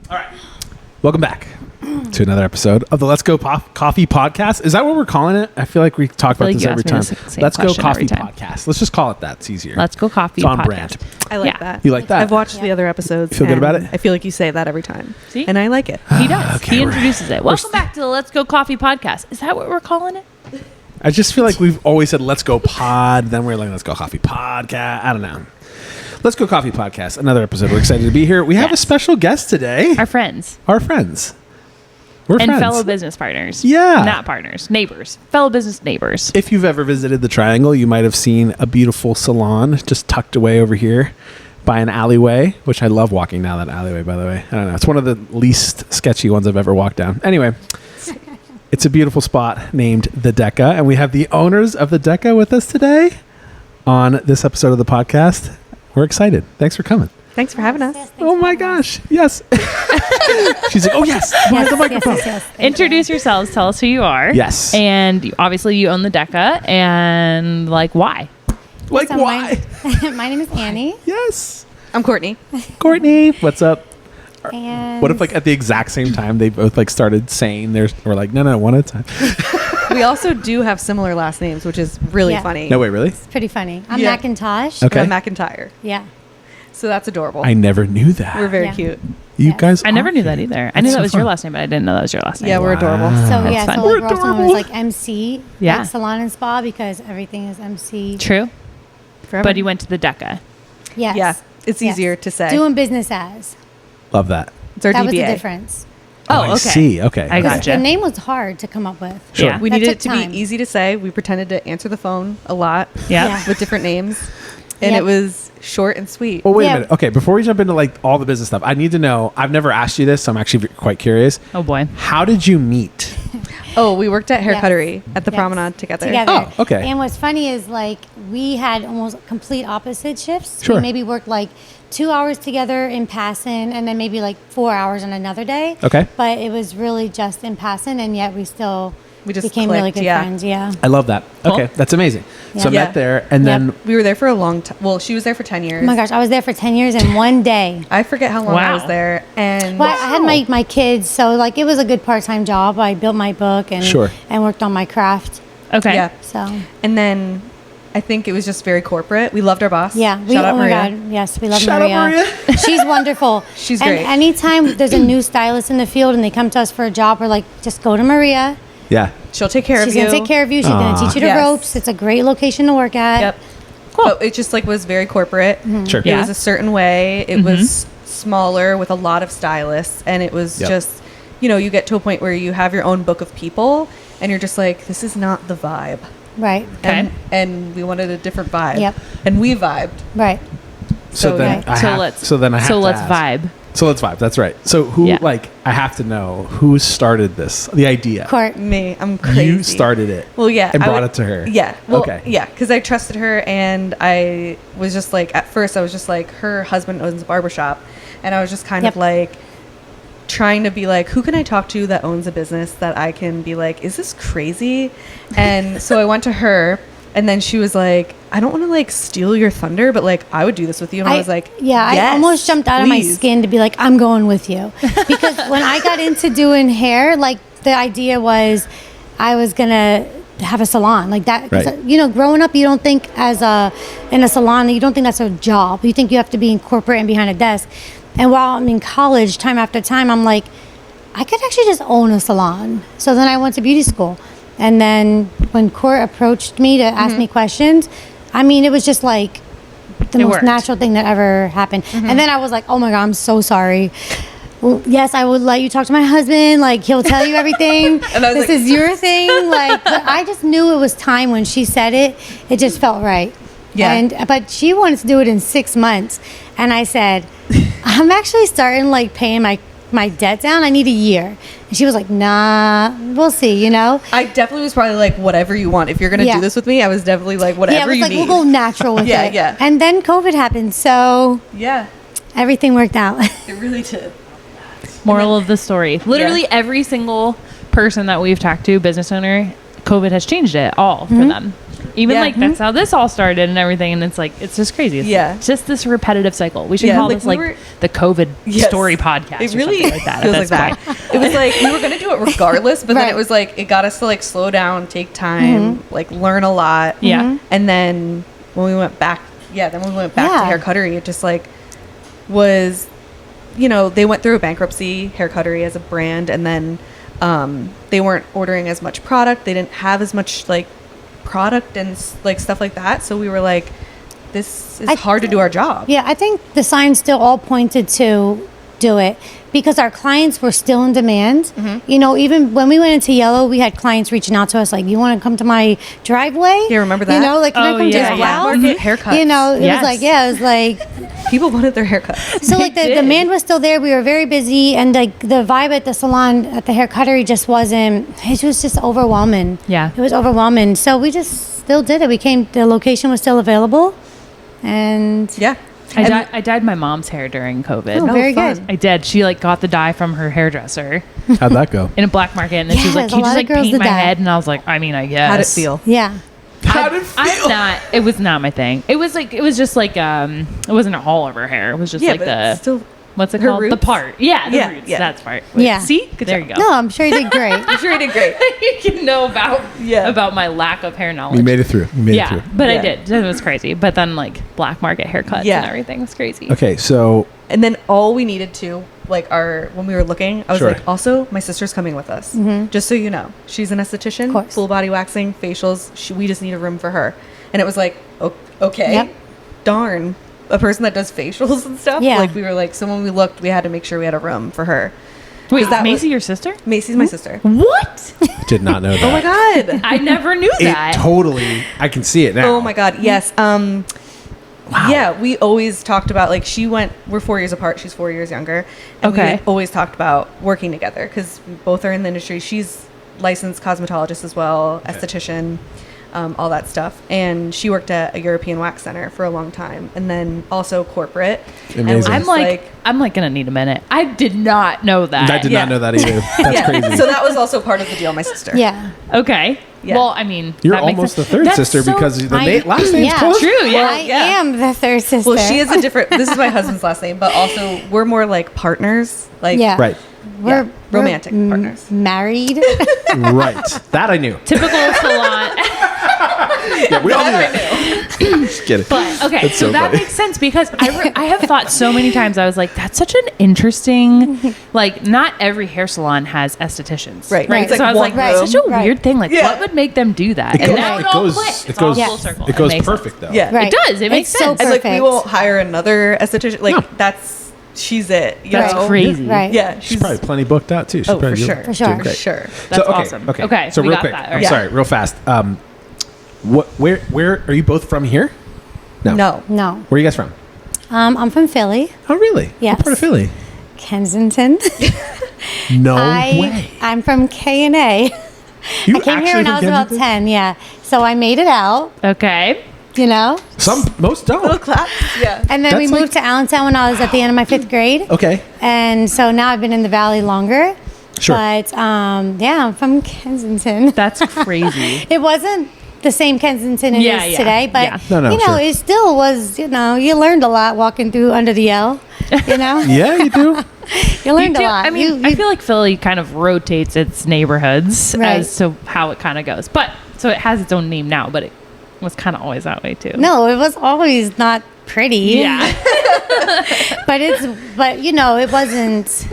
All right. Welcome back to another episode of the Let's Go Coffee Podcast. Is that what we're calling it? I feel like we talk about this every time. Let's Go Coffee Podcast. Let's just call it that. It's easier. Let's Go Coffee Podcast. It's on Podcast. brand. I like that. You like that? I've watched the other episodes. Feel good about it? I feel like you say that every time. See? And I like it. He does. Okay, He introduces it. Welcome back to the Let's Go Coffee Podcast. Is that what we're calling it? I just feel like we've always said Let's Go Pod. Then we're like, Let's Go Coffee Podcast. I don't know. Let's Go Coffee Podcast. Another episode. We're excited to be here. We have a special guest today. Our friends. Our friends. We're and friends. fellow business partners. Yeah. Not partners. Neighbors. Fellow business neighbors. If you've ever visited the Triangle, you might have seen a beautiful salon just tucked away over here by an alleyway, which I love walking down that alleyway, by the way. I don't know. It's one of the least sketchy ones I've ever walked down. Anyway, it's a beautiful spot named the Deca, and we have the owners of the Deca with us today on this episode of the podcast. We're excited. Thanks for coming. Thanks for having us. Oh my gosh. Yes. She's like, oh yes. Yes, the microphone. yes. Introduce yourselves. Tell us who you are. Yes. And obviously you own the Deca. And like, why? Like, So why? My name is Annie. Yes. I'm Courtney. Courtney, what's up? And What if like at the exact same time they both like started saying we're like, no, one at a time. We also do have similar last names, which is really Yeah. funny. No way, really? it's pretty funny. I'm Yeah. Macintosh. Okay. McIntyre. Yeah. So that's adorable. I never knew that. We're very Yeah. cute. You Yes. guys I never are knew that cute. either. I That's knew so that was your fun. last name, but I didn't know that was your last name. Yeah, we're adorable. So That's yeah, fun. so We're like girls adorable. is like MC. Yeah. Like salon and spa because everything is MC. True. Forever. But you went to the Deca. Yes. Yeah. It's Yes. easier to say. Doing business as. Love that. It's our That was the DBA. difference. Oh, I okay. see. Okay. I Because gotcha. the name was hard to come up with. Sure. Yeah. We That needed it took to time. be easy to say. We pretended to answer the phone a lot Yeah. with different names. And Yep. it was short and sweet. Well, wait Yeah. a minute. Okay, before we jump into like all the business stuff, I need to know. I've never asked you this, so I'm actually quite curious. Oh, boy. How did you meet? Oh, we worked at Hair Yes. Cuttery at the Yes. Promenade together. Oh, okay. And what's funny is like we had almost complete opposite shifts. Sure. We maybe worked like 2 hours together in passing and then maybe like 4 hours on another day. Okay. But it was really just in passing and yet we just became really clicked, good yeah. friends. Yeah. I love that. Cool. Okay, that's amazing. So I Yeah. met there, and Yep. then We were there for a long time. Well, she was there for 10 years. Oh my gosh, I was there for 10 years in one day. I forget how long I Wow. was there. And Well, I had my kids, so like it was a good part-time job. I built my book and Sure. and worked on my craft. Okay. yeah. So And then I think it was just very corporate. We loved our boss. yeah, Shout out oh my Maria. god, yes, we love Shout out Maria. Maria. She's wonderful. She's and great. anytime there's a new stylist in the field and they come to us for a job, we're like, just go to Maria. yeah, She'll take care She's of you. gonna take care of you. She's Aw. gonna teach you the Yes. ropes. It's a great location to work at. Yep. Cool. But it just like was very corporate. sure. It Yeah. was a certain way. It was smaller with a lot of stylists, and it was Yep. just, you get to a point where you have your own book of people, and you're just like, this is not the vibe. Right. Okay. And we wanted a different vibe. Yep. And we vibed. Right. So So, then yeah. I So have, let's so then I have so to let's ask. vibe. So let's vibe. That's right. So who Yeah. like I have to know who started this? The idea. Court. Me, I'm crazy. You started it. Well, yeah. And I brought would- it to her. Yeah. Well, Okay. Yeah, because I trusted her, and I was just like, at first, I was just like, her husband owns a barbershop, and I was just kind Yep. of like trying to be like, who can I talk to that owns a business that I can be like, is this crazy? And so I went to her, and then she was like, I don't want to like steal your thunder, but like I would do this with you. And I was like, yeah, I yes, almost jumped out of my please. skin to be like, I'm going with you. Because when I got into doing hair, like the idea was I was going to have a salon like that. 'Cause, Right. growing up, you don't think in a salon, you don't think that's a job. You think you have to be in corporate and behind a desk. And while I'm in college, time after time, I'm like, I could actually just own a salon. So then I went to beauty school. And then when Court approached me to ask me questions, I mean, it was just like the It most worked. natural thing that ever happened. And then I was like, oh my God, I'm so sorry. Well, yes, I would let you talk to my husband. Like, he'll tell you everything. And I was This like- is your thing. Like, but I just knew it was time when she said it. It just felt right. Yeah. But she wanted to do it in 6 months. And I said, I'm actually starting like paying my debt down. I need a year. And she was like, nah, we'll see, I definitely was probably like, whatever you want. If you're going to Yeah. do this with me, I was definitely like, whatever yeah, it was you like, need. we'll go natural with Yeah, it. yeah. And then COVID happened. So Yeah, everything worked out. it really did. Moral of the story. Literally every single person that we've talked to, business owner, COVID has changed it all for them. Even Yeah. like that's how this all started and everything. And it's like, it's just crazy. It's just this repetitive cycle. We should Yeah, call like, this we like were- the COVID Yes. story podcast. It or really something like that. feels at like this that. point. It was like we were gonna do it regardless, but then Right. it was like it got us to like slow down, take time, like learn a lot. Yeah. And then when we went back, then when we went back Yeah. to Hair Cuttery, it just like was, they went through a bankruptcy, Hair Cuttery as a brand, and then they weren't ordering as much product. They didn't have as much like product and like stuff like that. So we were like, this is hard to do our job. Yeah, I think the signs still all pointed to do it because our clients were still in demand. Even when we went into yellow, we had clients reaching out to us like, "You want to come to my driveway?" Yeah, remember that? Like, can I Oh, come yeah, to your yeah. house? Market haircuts. It was like, People wanted their haircuts. so like the did. demand was still there. We were very busy, and like the vibe at the salon at the hair cuttery just wasn't. It was just overwhelming. Yeah. It was overwhelming. So we just still did it. The location was still available, and Yeah. I dyed my mom's hair during COVID. Oh, very fun. good. I did. She like got the dye from her hairdresser How'd that go? in a black market, and then she was like, Yes, "Can you a just lot like of girls paint did my that. head?" And I was like, "I mean, I guess." How'd it feel? yeah. How'd it feel? I'm not. It was not my thing. It was just like it wasn't a all over hair. It was just like but the it's still what's it her called? The roots? part. Yeah, the Yeah, roots. yeah. That's part. Yeah. See, there you go. No, I'm sure you did great. I'm sure you did great. You can know about Yeah. about my lack of hair knowledge. You made it through. You made it yeah, through. but I Yeah. did. It was crazy. But then like black market haircuts Yeah. and everything was crazy. Okay, so And then all we needed to, like, when we were looking, I was Sure. like, also, my sister's coming with us. Just so you know. She's an esthetician, course. full body waxing, facials. We just need a room for her. And it was like, okay, Yep. darn. A person that does facials and stuff. Yeah. Like, we were like, so when we looked, we had to make sure we had a room for her. Wait, that Macy, was- your sister? Macy's my sister. What? did not know that. Oh my God. I never knew that. It totally. I can see it now. Oh my God. Yes. Yeah, we always talked about like we're 4 years apart. She's 4 years younger. And Okay. we always talked about working together because we both are in the industry. She's licensed cosmetologist as well, esthetician, all that stuff. And she worked at a European wax center for a long time, and then also corporate. And Amazing. I'm like gonna need a minute. I did not know that. I did Yeah. not know that either. That's yeah. crazy. So that was also part of the deal. My sister. Yeah. Okay. Yeah. Well, I mean, You're that makes almost sense. the third That's sister so- because the I- last name's yeah. close. True. Yeah. I yeah. am the third sister. Well, she is a different. This is my husband's last name, but also we're more like partners. Like Yeah. Right. Yeah, romantic partners. Married. Right. That I knew. Typical salon. Yeah, we all knew that. Just kidding. But okay, That's so so that funny. makes sense because I have thought so many times. I was like, that's such an interesting. Like, not every hair salon has estheticians, Right. Right. It's So I was one like, room. such a Right. weird thing. Like, Yeah. what would make them do that? It And goes- now it it all goes- clicks. it It's all goes- full circle. It goes makes perfect sense. though. Yeah. Right. It does. It makes It's so sense. And like we Perfect. won't hire another esthetician. Like she's it. You That's know? crazy. Right. Yeah, She's probably plenty booked out too. She's Oh, for probably sure. doing For sure. great. For sure. That's okay, awesome. Okay. Okay, So we real got quick. that. I'm All right. sorry. Real fast. Where are you both from here? No. No. Where are you guys from? I'm from Philly, Oh, really? Yes. What part of Philly? Kensington. No way. I'm from K&A. You I came here when I was from about Kensington? 10, yeah. So I made it out, Okay. you know. Most Little don't. claps. Yeah. And then we That's like- moved to Allentown when I was at the end of my 5th grade. Okay. And so now I've been in the Valley longer. Sure. But yeah, I'm from Kensington. That's crazy. It wasn't the same Kensington it Yeah, is yeah, today, but yeah. No, you know, sure. it still was, you know, you learned a lot walking through under the L, you know? Yeah, you do. You learned You a do- lot. I mean, I feel like Philly kind of rotates its neighborhoods Right. as to how it kind of goes. But so it has its own name now, but it was kind of always that way too. no, it was always not pretty. Yeah. But you know, it wasn't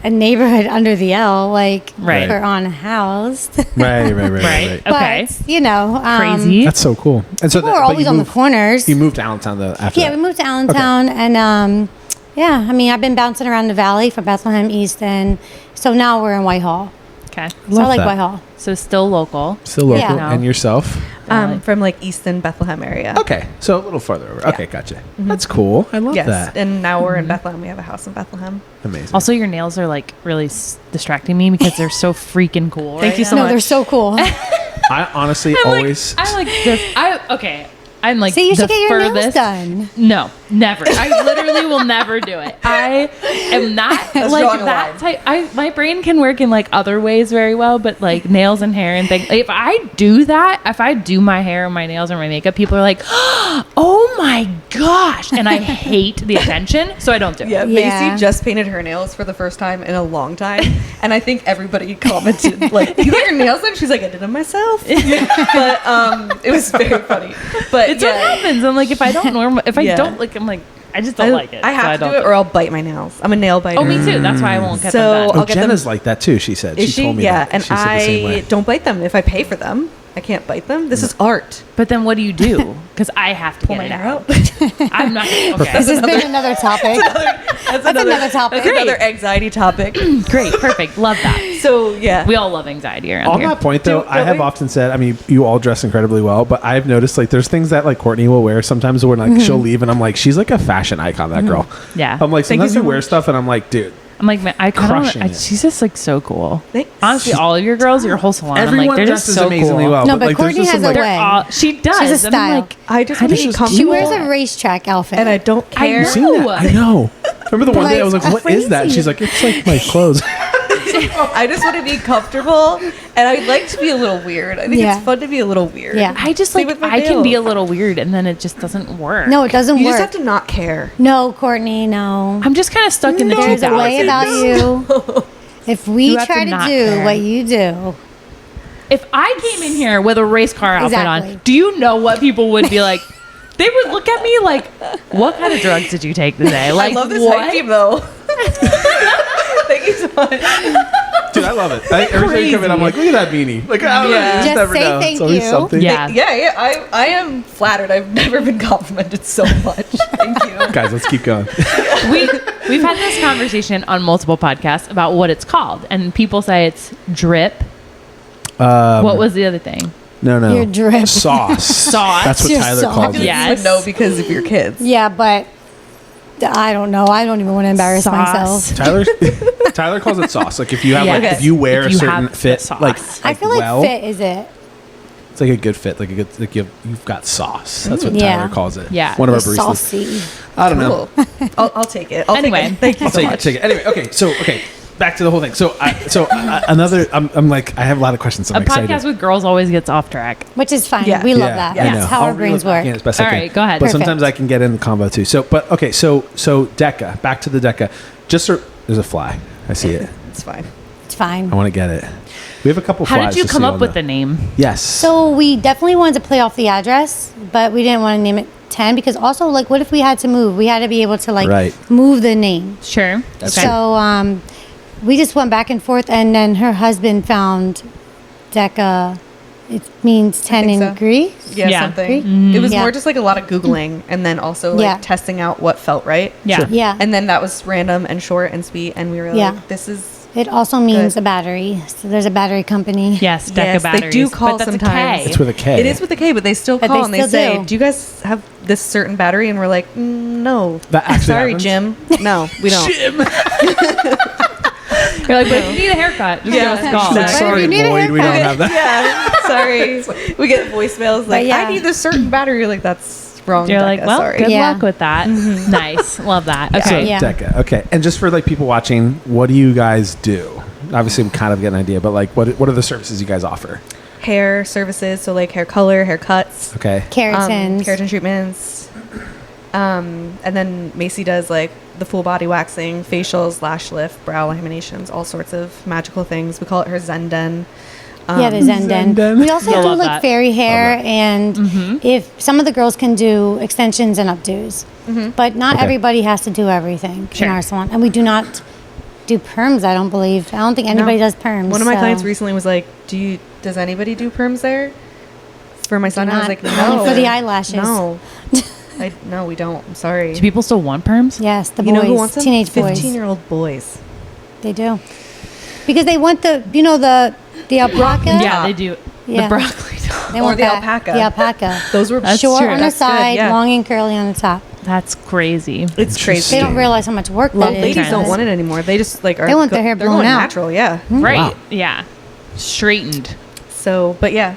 a neighborhood under the L, like Right. for unhoused. Right. Right. But, Okay. you know, Crazy. That's so cool. And so people were but always you on the moved- corners. You moved to Allentown though after Yeah, that. we moved to Allentown, and yeah, I mean, I've been bouncing around the valley from Bethlehem East, and so now we're in Whitehall. Okay. So I Love like that. Whitehall. So still local. Still local. Yeah. And yourself? From like Easton, Bethlehem area. Okay. So a little farther over. Okay, gotcha. That's cool. I love Yes. that. And now we're in Bethlehem. We have a house in Bethlehem. Amazing. Also, your nails are like really distracting me because they're so freaking cool. Thank right you so now. No, they're so cool. I honestly I'm always like, I like this. Okay. I'm like, So you the should get your nails furthest. done. No, never. I literally will never do it. I am not That's like drawing a that line. type. My brain can work in like other ways very well, but like nails and hair and things. If I do that, if I do my hair and my nails or my makeup, people are like, "Oh my gosh!" And I hate the attention, so I don't do it. Yeah, Yeah. Macy just painted her nails for the first time in a long time, and I think everybody commented like, "You got your nails done?" She's like, "I did them myself," but it was very funny. But It's what happens. I'm like, if I don't don't like, I'm like, I just don't like it. I so have to don't do it, or I'll bite my nails. I'm a nail biter. Oh, me too. That's why I won't get So, them done. I'll Oh, get them- Jenna's like that too. She said. Is she she? told me Yeah, that. and She said the same I way. don't bite them. If I pay for them, I can't bite them. This is art. But then what do you do? Because I have to Pull get my it hair out. out. I'm not. Okay. This has been another topic. That's another topic. That's another anxiety topic. Great. Perfect. Love that. So yeah, We all love anxiety around On here. that point, though, Do- I have we- often said, I mean, you all dress incredibly well, but I've noticed like there's things that like Courtney will wear sometimes when like she'll leave, and I'm like, she's like a fashion icon, that girl. Yeah. I'm like, Thank you sometimes so you wear much. stuff, and I'm like, dude, I'm like, man, I Crushing kind it. of. She's just like so cool. Thanks. Honestly, all of your girls, your whole salon, I'm everyone like, they're just dresses so amazingly cool. well. No, but like, there's Courtney just has some, a like, way. All, she does. She's a And I'm style. like, I just How want do to be you- comfortable, She wears a racetrack outfit. and I don't I care. I've seen that. I know. Remember the one day I was like, Like, what is that? crazy. She's like, it's like my clothes. I just want to be comfortable, and I like to be a little weird. I think Yeah. it's fun to be a little weird. Yeah. I just Same like, with my I can be a nails. little weird, and then it just doesn't work. No, it doesn't You work. just have to not care. No, Courtney, no. I'm just kind of stuck in the There's a 2000s. way about you. If we You have try to to not do care. what you do, If I came in here with a race car outfit Exactly. on, do you know what people would be like? They would look at me like, "What kind of drugs did you take today?" Like, I love this what? hype team though. Thank you so much. Dude, I love it. Every time you come in, I'm like, look at that beanie. Like, I don't know, you Yeah. just Just never say know. thank It's always you. something. Yeah. Yeah. I am flattered. I've never been complimented so much. Thank you. Guys, let's keep going. We've had this conversation on multiple podcasts about what it's called, and people say it's drip. What was the other thing? No. Your drip. Sauce. Sauce. That's what Your Tyler sauce. calls it. Yeah. You would know because of your kids. yeah, but I don't know. I don't even want to embarrass Sauce. myself. Tyler calls it sauce. Like if you have Yeah. like Okay. if you wear If a you certain have the fit, sauce. like I feel like well, fit is it. it's like a good fit. Like a good like you've got sauce. That's what Yeah. Tyler calls it. Yeah. One of our It's baristas. saucy. I don't know. Cool. I'll take it. I'll Anyway. take it. Thank you I'll so take much. it. Take it. Anyway, okay. Back to the whole thing. So another. I'm like I have a lot of questions. I'm A excited. podcast with girls always gets off track. Which is fine. Yeah. We love Yeah, that. I That's know. how I'll our brains reel it back work. in as best I All can. right, go ahead. But Perfect. sometimes I can get in the combo too. So, but okay. So Deca. Back to the Deca. There's a fly. I see it. It's fine. It's fine. I want to get it. We have a couple How flies. did you just come so up y'all with know. the name? Yes. So we definitely wanted to play off the address, but we didn't want to name it 10 because also like what if we had to move? We had to be able to like Right. move the name. Sure. That's Okay. So we just went back and forth, and then her husband found Deca. It means 10 in think so. Greek. Yeah, Yeah. something. It was Yeah. more just like a lot of Googling and then also like Yeah. testing out what felt right. Yeah. Sure. Yeah. And then that was random and short and sweet. And we were Yeah. like, this is. It also means Good. a battery. So there's a battery company. Yes, Deca Yes, batteries. they do call but that's sometimes. A K. It's with a K. It is with a K, but they still But call they and they still say, do. do you guys have this certain battery? And we're like, no. That actually Sorry, happens? Jim. No, we don't. You're like, but if you need a haircut, just Yeah. give us a call. Like, But if Sorry, you need a Lloyd. We don't haircut- have that. Yeah, sorry. We get voicemails like, yeah. I need this certain battery. You're like, that's wrong. You're Becca, like, well, sorry. good Yeah. luck with that. Nice. Love that. So Okay. Yeah. Deca. Okay. And just for like people watching, what do you guys do? Obviously, we kind of get an idea, but like, what are the services you guys offer? Hair services, so like hair color, haircuts, Okay. Keratins. keratin treatments. And then Macy does like the full body waxing, facials, lash lift, brow laminations, all sorts of magical things. We call it her Zen Den. Yeah, the Zen Den. Den. We also I do love like that. fairy hair, that. and if some of the girls can do extensions and updos, but not Okay. everybody has to do everything Sure. in our salon, and we do not do perms. I don't believe. I don't think anybody No. does perms. One of my so- clients recently was like, does anybody do perms there? For my son, I was not. like, Only no. for the eyelashes. No. No, we don't. I'm sorry. Do people still want perms? Yes, the boys, You know who wants them? teenage boys, 15-year-old boys. they do, because they want the the alpaca. Yeah, they do. Yeah. The broccoli top. They Or want the that. alpaca. The alpaca. Those were That's Short true. on the That's good, side, yeah. long and curly on the top. That's crazy. It's crazy. They don't realize how much work Well, that is. ladies don't want it anymore. They just like are. They want their hair they're blown going out. natural, yeah. Right. Wow. Yeah. Straightened. So, but yeah,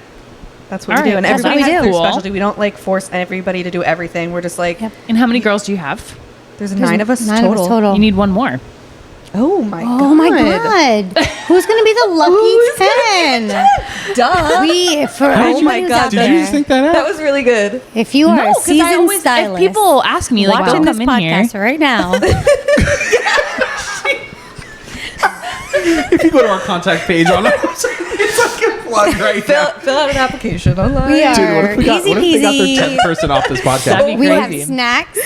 That's what All we do. right, And that's everybody what we has do. their Cool. specialty. We don't like force anybody to do everything. We're just like, Yep. And how many girls do you have? there's 9 of us Nine total. of us total. You need one more. Oh my god. Oh my god! Who's gonna be the lucky 10? Duh. Oh my God, Did you just think that out? That was really good. If you are No, a 'cause I seasoned always, if stylist, people ask me, like, watching they'll this come in here. podcast right now, If you go to our contact page on our website, it's like a plug right there. Fill out an application online. we are Dude, what if we got, easy what if they got their peasy. 10% off this That'd podcast? be We have crazy. snacks,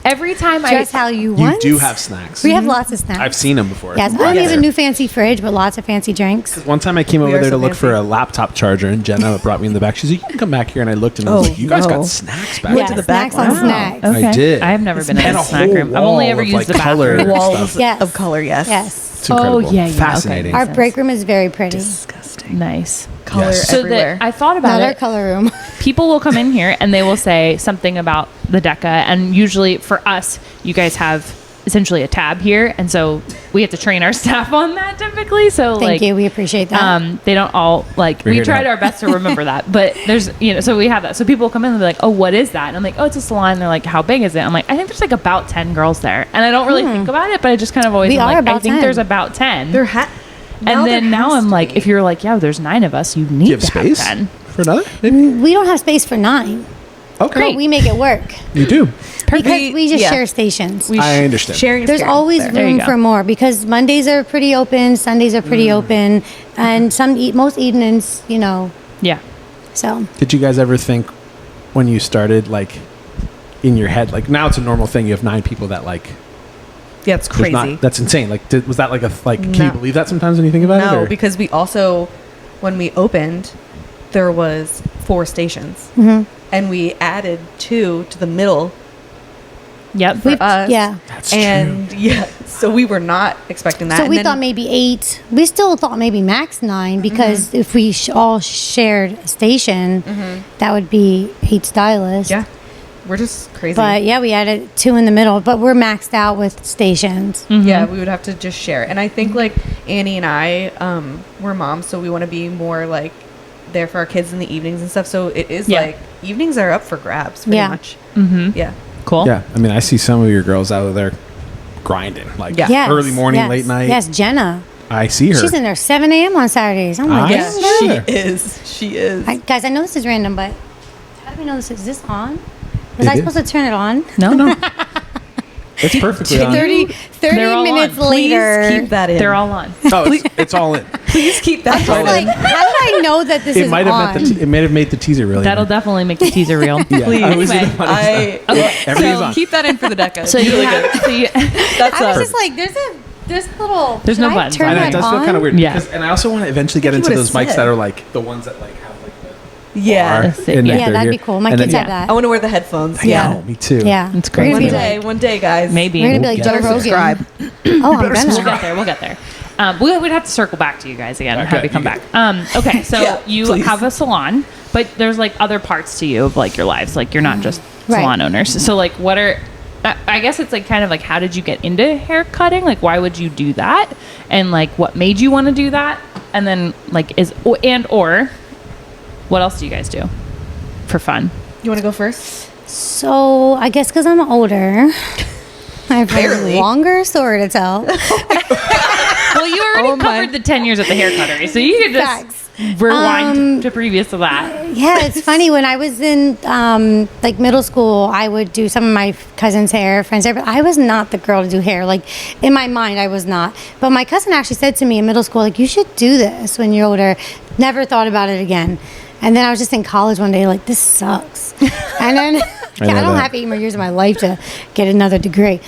Every time just how you You want. do have snacks. We have lots of snacks. I've seen them before. Yes, I don't need a new fancy fridge, but lots of fancy drinks. One time I came We over are there to so look for fancy. a laptop charger, and Jenna brought me in the back. She's like, "You can come back here." And I looked, and I was Oh, like, "You guys no. got snacks back Yeah, to there." the back snacks on line. snacks. Okay. I did. I've never been in And a a snack whole room. I've only wall ever of, used like, the color bathroom. and Walls stuff. Yes. of color, yes. Yes. It's incredible. yeah, yeah, Fascinating. okay. Our break room is very pretty. Disgusting. Nice. Color Yes. So everywhere. that I thought about Not our it. color room. People will come in here and they will say something about the Deca, and usually for us, you guys have essentially a tab here, and so we have to train our staff on that typically. So Thank like, you. We appreciate that. they don't all like. We're We here to tried help. our best to remember that, but there's so we have that. So people come in and they're like, "Oh, what is that?" And I'm like, "Oh, it's a salon." And they're like, "How big is it?" I'm like, "I think there's like about 10 girls there," and I don't really think about it, but I just kind of always We am are like, about I think 10. there's about 10. There and then now I'm like, if you're like, yeah, there's 9 of us, you need Do you have to space have 10. for another? Maybe. we don't have space for 9, Okay. but we make it work You do. because we just yeah. share stations. I understand. Sharing. There's always There you room go. for more because Mondays are pretty open, Sundays are pretty open, and most evenings, Yeah. So Did you guys ever think when you started, like, in your head, like, now it's a normal thing, you have 9 people that, like, Yeah, it's there's crazy. that's insane. Like, was that like can No. you believe that sometimes when you think about it? No, or- because we also, when we opened, there was 4 stations, and we added 2 to the middle Yep. for us. yeah. That's and yeah, so we were not expecting that. So And we then- thought maybe 8. We still thought maybe max 9 because if we all shared a station, that would be 8 stylists. yeah, we're just crazy. But yeah, we added 2 in the middle, but we're maxed out with stations. Yeah, we would have to just share. And I think like Annie and I, we're moms, so we want to be more like there for our kids in the evenings and stuff. So it is Yeah. like evenings are up for grabs pretty Yeah. much. Mm-hmm. Yeah. Cool. Yeah, I mean, I see some of your girls out there grinding, like Yeah. Yes, early morning, yes, late night. Yes, Jenna. I see her. She's in there 7 a.m. on Saturdays. Oh my I god. see She her. is. She is. Guys, I know this is random, but how do we know this is this on? Was It I is. supposed to turn it on? No, It's perfectly on. 30 They're all minutes on. later. Please keep that in. they're all on. Oh, it's all in. Please keep that I was part like, in. how did I know that this It is might on? have it might have made the teaser really. That'll definitely make the teaser real. Yeah, Please. I was Anyway, Everything's on. Keep that in for the Deca. So you have, so you, That's I was us. just like, there's little. There's no should I buttons turn on I know, it. it that does feel on? kind of weird. Yeah. And I also want to eventually get I think into you those would've mics said. that are like the ones that like have like the Yeah. bar That's it, and yeah. that Yeah, they're that'd be here. cool. My And kids then- have that. I want to wear the headphones. I Yeah. know, me too. Yeah, It's We're gonna One be day, like, one day, guys. maybe. we're gonna be like We'll Joe get Rogan. subscribe. Oh, I'm We'll gonna. get there. We'll get there. We'd have to circle back to you guys again and Okay, have you come you back. Okay, so Yeah, you please. have a salon, but there's like other parts to you of like your lives. Like you're not just Right. salon owners. So like, what are? I guess it's like kind of like how did you get into hair cutting? Like why would you do that? And like what made you want to do that? And then like or what else do you guys do for fun? You want to go first? So I guess because I'm older, I have a Barely. longer story to tell. Well, you already Oh my- covered the 10 years at the hair cuttery, so you could just Facts. rewind to previous to that. Yeah, it's funny. When I was in like middle school, I would do some of my cousin's hair, friends' hair, but I was not the girl to do hair. Like in my mind, I was not. But my cousin actually said to me in middle school, like, you should do this when you're older. Never thought about it again. And then I was just in college one day, like, this sucks. And then I I know don't that. have 8 more years of my life to get another degree.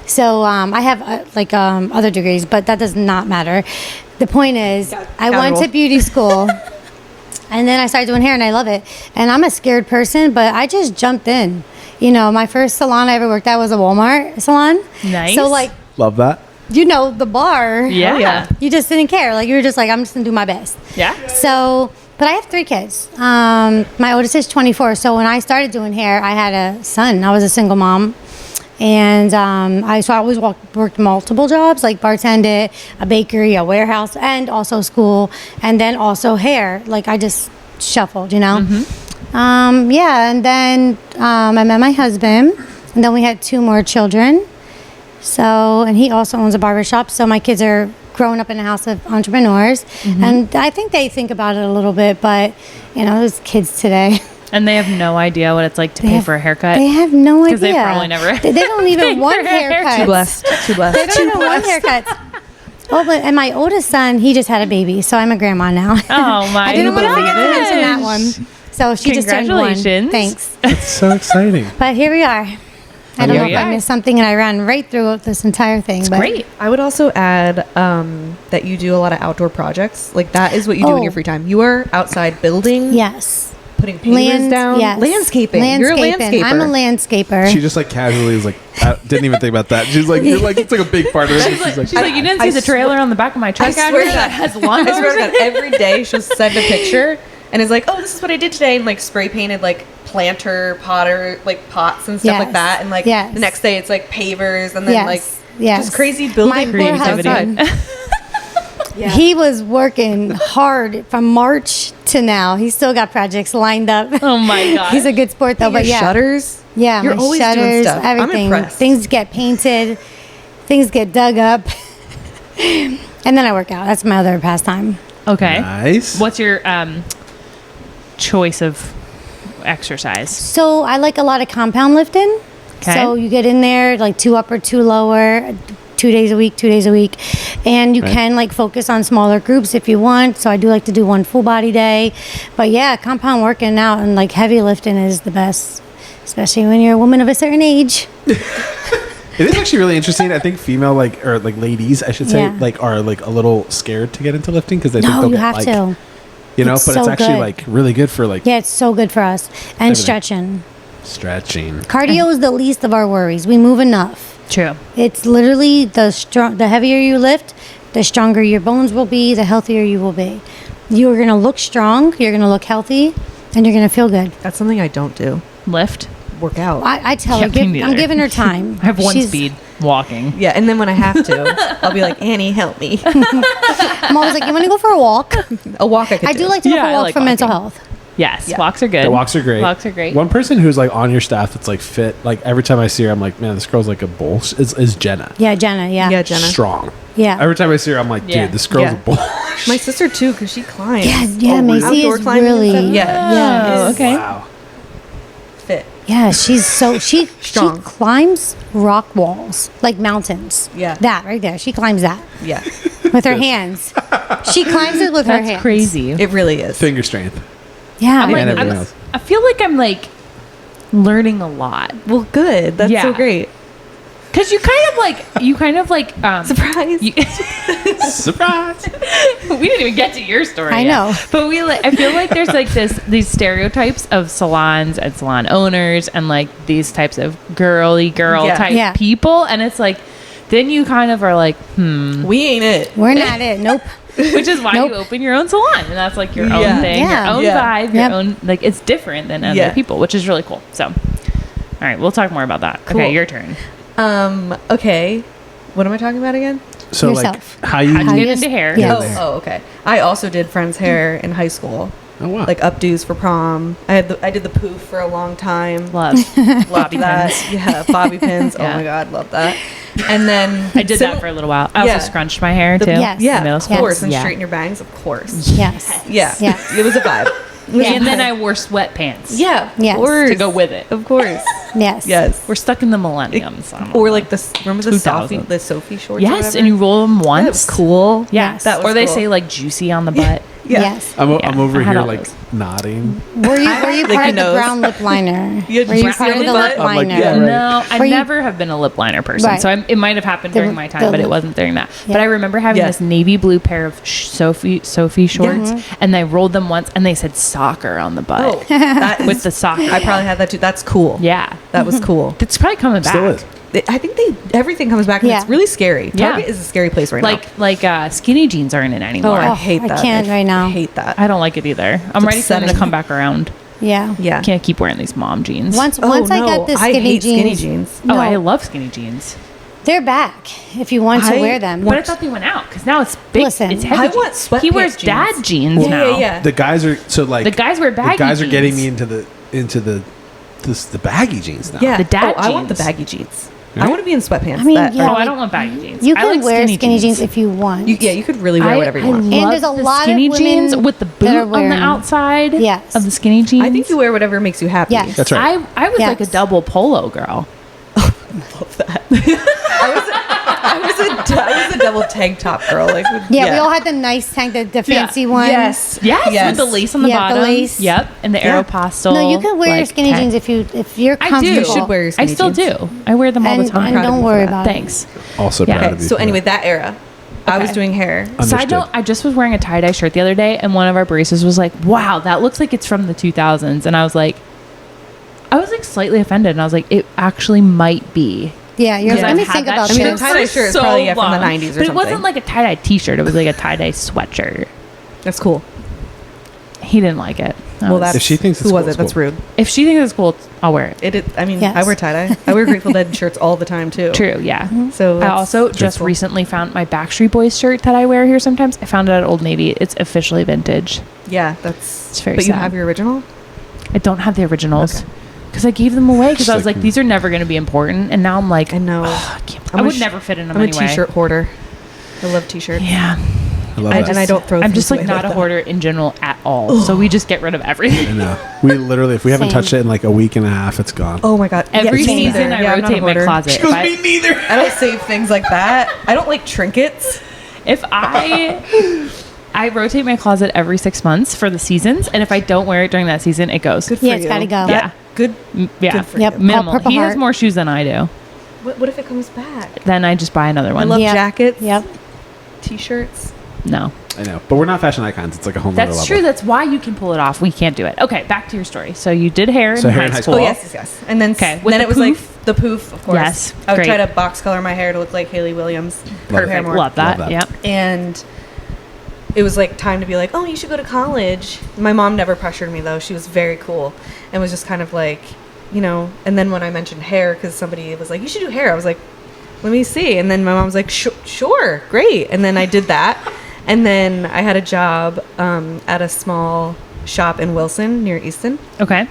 So I have other degrees, but that does not matter. The point is, I went to Casual. beauty school. And then I started doing hair and I love it. And I'm a scared person, but I just jumped in. You know, my first salon I ever worked at was a Walmart salon. Nice. So like, Love that. you know, the bar. Yeah. yeah. You just didn't care. Like you were just like, I'm just gonna do my best. Yeah. So, but I have 3 kids. My oldest is 24. So when I started doing hair, I had a son. I was a single mom. And I always worked multiple jobs, like bartended, a bakery, a warehouse, and also school, and then also hair. Like I just shuffled, you know. Yeah, and then I met my husband, and then we had 2 more children. So, and he also owns a barbershop. So my kids are growing up in a house of entrepreneurs, and I think they think about it a little bit, but you know, those kids today. And they have no idea what it's like to pay for a haircut. They have no idea. Because they probably never. They don't even want haircuts. Too blessed. Too blessed. They don't even want haircuts. Oh, but and my oldest son, he just had a baby, so I'm a grandma now. Oh my! I didn't want to forget to gosh. mention that one. So she just turned 1. Congratulations. Thanks. That's so exciting. But here we are. I don't know if I are. missed something, and I ran right through this entire thing. It's but great. I would also add that you do a lot of outdoor projects. Like that is what you do in your free time. You are outside building. Yes. Putting pavers down. Yes. Landscaping. You're a landscaper. I'm a landscaper. She just like casually was like, I didn't even think about that. She's like, you're like, it's like a big part of it. She's like, She's like, you didn't see the trailer on the back of my truck out here that has lawn I swear to mowers? God, every day she'll send a picture and is like, oh, this is what I did today, and like spray painted like planter, potter, like pots and stuff like that. And like the next day it's like pavers and then just crazy building My poor creativity. husband, he was working hard from March to now. He's still got projects lined up. Oh my god. He's a good sport though, but Your yeah. shutters. Yeah, You're my always doing shutters, stuff. I'm everything. impressed. Things get painted, things get dug up. And then I work out. That's my other pastime. Okay. nice. What's your choice of exercise? So I like a lot of compound lifting. Okay. So you get in there like 2 upper, 2 lower, 2 days a week, and you Right. can like focus on smaller groups if you want. So I do like to do 1 full body day, but yeah, compound working out and like heavy lifting is the best, especially when you're a woman of a certain age. It is actually really interesting. I think female or ladies, I should say, Yeah. like are like a little scared to get into lifting because they think No, they'll you get have like, to. you know, It's but it's so actually good. like really good for like Yeah, it's so good for us. And Everything. stretching. stretching. Cardio is the least of our worries. We move enough. True. It's literally the heavier you lift, the stronger your bones will be, the healthier you will be. You're going to look strong, you're going to look healthy, and you're going to feel good. That's something I don't do. Lift. Work out. I tell Yeah, her, me neither. I'm giving her time. I have one She's- speed, walking. Yeah, and then when I have to, I'll be like, Annie, help me. I'm always like, you want to go for a walk? A walk I could I do like to go Yeah, for a I walk like for mental walking. health. Yes, Yeah. walks are good. The walks are great. Walks are great. One person who's like on your staff that's like fit, like every time I see her, I'm like, man, this girl's like a bull. Is Jenna. Yeah, Jenna, yeah. Yeah, Jenna. Strong. Yeah. Every time I see her, I'm like, dude, Yeah. this girl's Yeah. a bull. My sister too, because she climbs. Yeah, Macy outdoor is climbing and really, stuff. Yeah. Oh, Is okay. Wow. Fit. yeah, she's so, she Strong. climbs rock walls, like mountains. Yeah. That right there. She climbs that Yeah. with her hands. She climbs it with her That's hands. crazy. It really is. Finger strength. Yeah. I'm like, And everything I'm- else. I feel like I'm like learning a lot Well, good. That's Yeah. so great. because you kind of like Surprise. you, Surprise. we didn't even get to your story. I yet. know. But I feel like there's like these stereotypes of salons and salon owners and like these types of girly girl Yeah. type Yeah. people. And it's like, then you kind of are like, We ain't it. We're not it. Nope. which is why Nope. you open your own salon. And that's like your own Yeah. thing, Yeah. your own Yeah. vibe, your Yep. own, like it's different than other Yeah. people, which is really cool. So, all right, we'll talk more about that. Cool. Okay, your turn. Okay. What am I talking about again? So Yourself. like how you How'd you How get you into hair? Yeah. Oh, oh, okay. I also did friends' hair in high school, oh wow. like updos for prom. I did the poof for a long time. Love. Loved Bobby that. pins. Yeah, bobby pins. Yeah. Oh my god, love that. And then I did that for a little while. I Yeah. also scrunched my hair too. Yes. Yeah, in middle of school. course, and Yeah. straighten your bangs, of course. Yes. Yeah, Yeah. it was a vibe. And then I wore sweatpants. Yeah, Yes. of course. To go with it. Of course. Yes. Yes. We're stuck in the millennium. So. Or like remember the 2000. Sophie shorts? or Yes, whatever? and you roll them That once. was cool. Yeah. Yes. That was or they cool. say like juicy on the butt. Yeah. Yes. I'm Yeah, over I had here all like those. nodding. Were you Like part your of the nose. brown lip liner? You had Were you juicy part on of the the butt? lip I'm like, liner? yeah, right. No, I Were you- never have been a lip liner person. Right. So it might have happened during my time, but it wasn't during that. But Yeah. I remember having Yeah. this navy blue pair of Sophie shorts, and I rolled them once, and they said soccer on the butt Oh, that is, with the soccer. I probably had that too. That's cool. Yeah. That was cool. It's probably coming back. Still is. I think everything comes back and Yeah. it's really scary. Yeah. Target is a scary place right Like skinny jeans aren't in now. anymore. I Oh, hate I that. can't right now. I hate that. I don't like it either. I'm ready for them to upsetting. come back around. Yeah. Yeah. Can't keep wearing these mom jeans. Once Oh, I no, got the I skinny hate jeans. skinny jeans. Oh, I love skinny jeans. They're back if you want to wear them. But I thought they went out because now it's big. Listen, it's heavy. I want sweatpants He wears jeans. dad jeans now. Yeah. The guys are so like The guys wear baggy The guys are getting me jeans. into the baggy jeans now. Yeah. The dad I want the jeans. baggy jeans. Right? I want to be in sweatpants. I mean, that yeah. Oh, are- I don't want baggy jeans. You I can like wear skinny jeans if you want. you could really wear whatever you want. And there's a love the lot of skinny women jeans with the that boot are on the wearing- outside. Yes. Of the skinny jeans. I think you wear whatever makes you happy. Yes. That's right. I was like a Yes. double polo girl. Love that. I was a double tank top girl. Like, Yeah, we all had the nice tank, the fancy one. Yes. Yes, with the lace on the Yeah, the bottom. lace. Yep, and the Yeah. Aeropostale. No, you can wear like, skinny tank. jeans if you're I do. comfortable. You should wear your I skinny still jeans. do. I wear them all the and, time. and Proud of don't you for worry that. about it. Thanks. Also Yeah. proud Okay, of you. so for anyway, that. that era, I was Okay. doing hair. Side Understood. note, I just was wearing a tie-dye shirt the other day, and one of our baristas was like, wow, that looks like it's from the 2000s. And I was like slightly offended. And I was like, it actually might be. Yeah, you're. Yeah. Let I've me had think that about I mean, the this. tie-dye shirt is probably from the 90s or But something. it wasn't like a tie-dye t-shirt. It was like a tie-dye sweatshirt. That's cool. He didn't like it. Well, that's If she thinks it's who was cool, it? it's That's cool. rude. If she thinks it's cool, I'll wear it. It is. I mean, Yes. I wear tie dye. I wear Grateful Dead shirts all the time too. True, yeah. So I that's also just truthful. recently found my Backstreet Boys shirt that I wear here sometimes. I found it at Old Navy. It's officially vintage. Yeah, that's. It's very But you sad. have your original. I don't have the originals Okay. because I gave them away because I was Just like, like- these are never going to be important. And now I'm like, I know. I can't. I'm I a would sh- never fit in them I'm a anyway. t-shirt hoarder. I love t-shirts. Yeah. I love And that. I don't throw. I'm things just like away not a that. hoarder in general at all. So we just get rid of everything. I know. We literally, if we haven't Same. touched it in like a week and a half, it's gone. Oh my god! Every Yeah, me season neither. I Yeah, I'm not a rotate my hoarder. closet. If I, neither. I don't save things like that. I don't like trinkets. if I rotate my closet every 6 months for the seasons, and if I don't wear it during that season, it goes. Good for Yeah, you. it's gotta go. Yeah. Good. Yeah. Good for Yep. you. Minimal. Purple He has heart. more shoes than I do. What if it comes back? Then I just buy another I one. love Yep. jackets. Yep. T-shirts. No. I know, but we're not fashion icons. It's like a whole nother That's level. true. That's why you can pull it off. We can't do it. Okay, back to your story. So you did hair in So hair high in high school. Oh yes. And then Okay, with then the it was poof? like the poof, of course. Yes, I would great. try to box color my hair to look like Haley Williams. Love it. Paramore. Love that. Love that. Yep. And it was like time to be like, oh, you should go to college. My mom never pressured me though. She was very cool and was just kind of like, you know. And then when I mentioned hair, because somebody was like, you should do hair, I was like, let me see. And then my mom was like, sure, great. And then I did that. And then I had a job at a small shop in Wilson near Easton, Okay.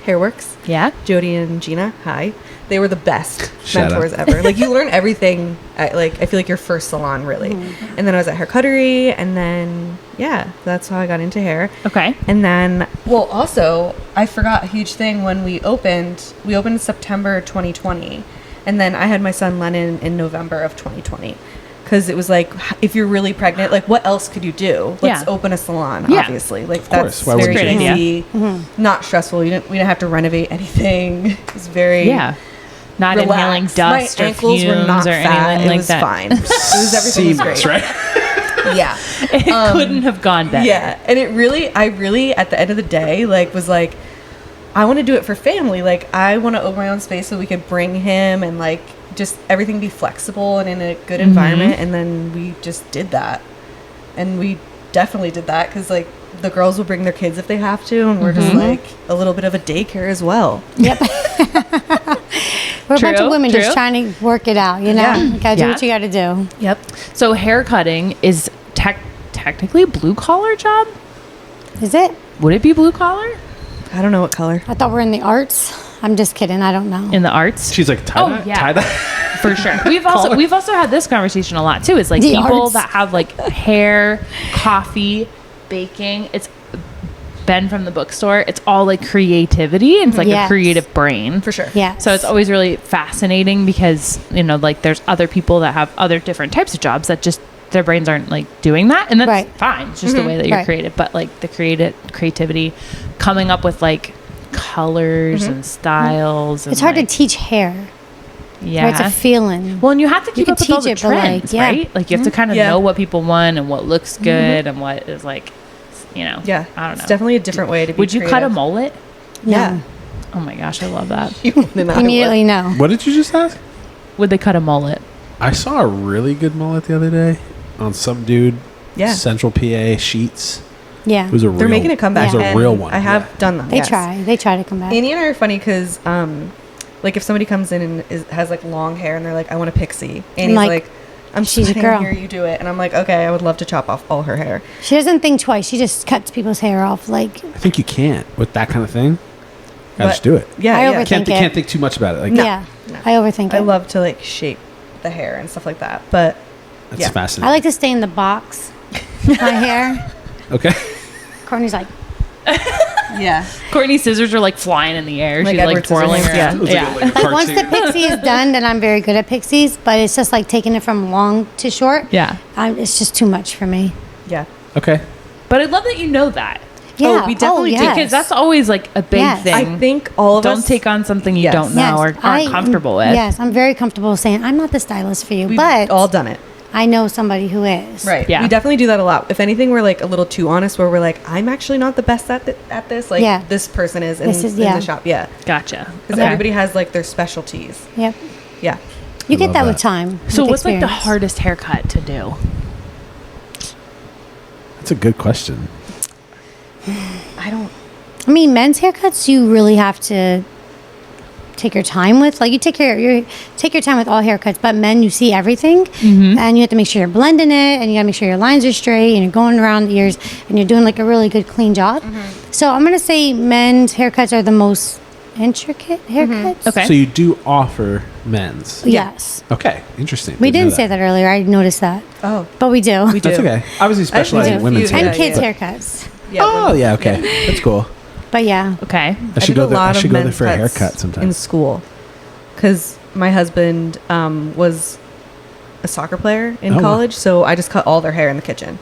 Hairworks. Yeah. Jody and Gina, hi. They were the best Shout mentors ever. Like you learn everything at I feel like your first salon really. And then I was at Hair Cuttery, and then yeah, that's how I got into hair. Okay. And then well also I forgot a huge thing when we opened in September 2020. And then I had my son Lennon in November of 2020. Because it was like, if you're really pregnant, like what else could you do? Let's Yeah. open a salon, Yeah. obviously. Like course. that's Why very wouldn't you? easy, not stressful. We didn't have to renovate anything. It was very Yeah. Not inhaling relaxed. dust My or ankles fumes were not or fat. anything It like was that. fine. It was everything was Seamless, great. right? Yeah, It couldn't have gone better. yeah. And I really, at the end of the day, like was like, I want to do it for family. Like I want to open my own space so we could bring him and like just everything be flexible and in a good environment. And then we just did that, and we definitely did that because like the girls will bring their kids if they have to, and we're just like a little bit of a daycare as well. Yep. We're a bunch True, of women true. just trying to work it out, you know? Yeah. You gotta do Yeah. what you gotta do. Yep. So hair cutting is technically a blue collar job. Is it? Would it be blue collar I don't know what color. I thought we're in the arts. I'm just kidding. I don't know. in the arts? She's like tie-dye. Oh, yeah. Tie-dye? For sure. We've also had this conversation a lot too. It's like The people arts. that have like hair, coffee, baking. It's Ben from the bookstore. It's all like creativity. And it's like a Yes. creative brain. For sure. Yeah. So it's always really fascinating because, you know, like there's other people that have other different types of jobs that just their brains aren't like doing that. And that's Right. fine. It's just the way that you're Right. creative. But like the creativity, coming up with like colors and styles. And It's hard like, to teach hair. Yeah. Right? It's a feeling. Well, and you have to keep can up with all teach the it, but, like, trends, yeah. right? Like you have to kind of Yeah. know what people want and what looks good and what is like, you know. Yeah. I don't know. It's definitely a different way to be Would you cut a creative. mullet? Yeah. Oh my gosh, I love that. Immediately no. What did you just ask? Would they cut a mullet? I saw a really good mullet the other day on some dude. Yeah. Central PA Sheets. Yeah. It was a real. They're making a comeback. It was a and real one. I have yeah. done them. They yes. try. They try to come back. Annie and I are funny because Like if somebody comes in and has like long hair and they're like, I want a pixie. And he's like, like, I'm she's a sitting girl. here, you do it. And I'm like, okay, I would love to chop off all her hair. She doesn't think twice. She just cuts people's hair off. Like, I think you can't with that kind of thing. Gotta But- just do it. Yeah, I yeah. overthink Can't it. think too much about it. Like yeah, no. I overthink I it. love to like shape the hair and stuff like that. But that's yeah. fascinating. I like to stay in the box with my hair. Okay. Courtney's like, yeah. Courtney's scissors are like flying in the air. Like She's like Edward twirling Scissorhands, around. yeah. Yeah. like once the pixie is done, then I'm very good at pixies. But it's just like taking it from long to short. Yeah. It's just too much for me. Yeah. Okay. But I love that you know that. Yeah, we definitely do, yes. Because that's always like a big Yes. thing. I think all of don't us take on something you Yes. don't know or aren't comfortable with. Yes, I'm very comfortable saying I'm not the stylist for you, we've but all done it. I know somebody who is. Right. Yeah. We definitely do that a lot. If anything, we're like a little too honest where we're like, I'm actually not the best at this. Like Yeah. this person is in, This is- in yeah. the shop. Yeah. Gotcha. Because everybody has like their specialties. Yep. Yeah. You I get love that with that. time. So with what's like the experience. hardest haircut to do? That's a good question. I don't. I mean, men's haircuts you really have to take your time with. Like you take your time with all haircuts, but men you see everything, and you have to make sure you're blending it, and you got to make sure your lines are straight, and you're going around the ears, and you're doing like a really good clean job. So I'm gonna say men's haircuts are the most intricate haircuts. Okay. So you do offer men's. Yes. Okay. Interesting. We know didn't say that earlier. I noticed that, Oh. but we do. We do. That's okay. Obviously specializing in do. women's Yeah, hair. And kids' but- haircuts. Yeah. Oh women- yeah. Okay. That's cool. But yeah, Okay. I should did go a there. I lot of should go there men's for a cuts haircut in sometimes. school because my husband was a soccer player in Oh, wow. college, so I just cut all their hair in the kitchen,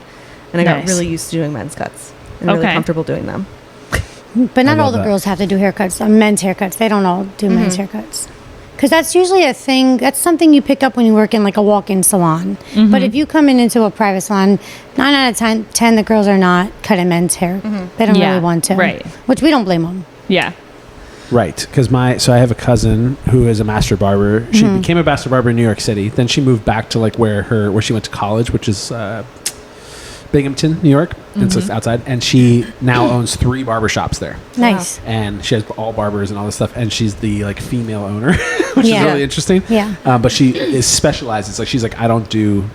and I got Nice. really used to doing men's cuts and really Okay. comfortable doing them. but not I all love the that. girls have to do haircuts. Men's haircuts. They don't all do men's haircuts. Because that's usually a thing. That's something you pick up when you work in like a walk-in salon. But if you come into a private salon, 9 out of 10 the girls are not cutting men's hair. They don't Yeah, really want to. right. Which we don't blame them. Yeah. Right, because I have a cousin who is a master barber. She became a master barber in New York City. Then she moved back to like where she went to college, which is Binghamton, New York. It's just outside, and she now owns 3 barbershops there. Nice. And she has all barbers and all this stuff, and she's the like female owner, which Yeah. is really interesting. Yeah. But she is specialized. It's like she's like, I don't do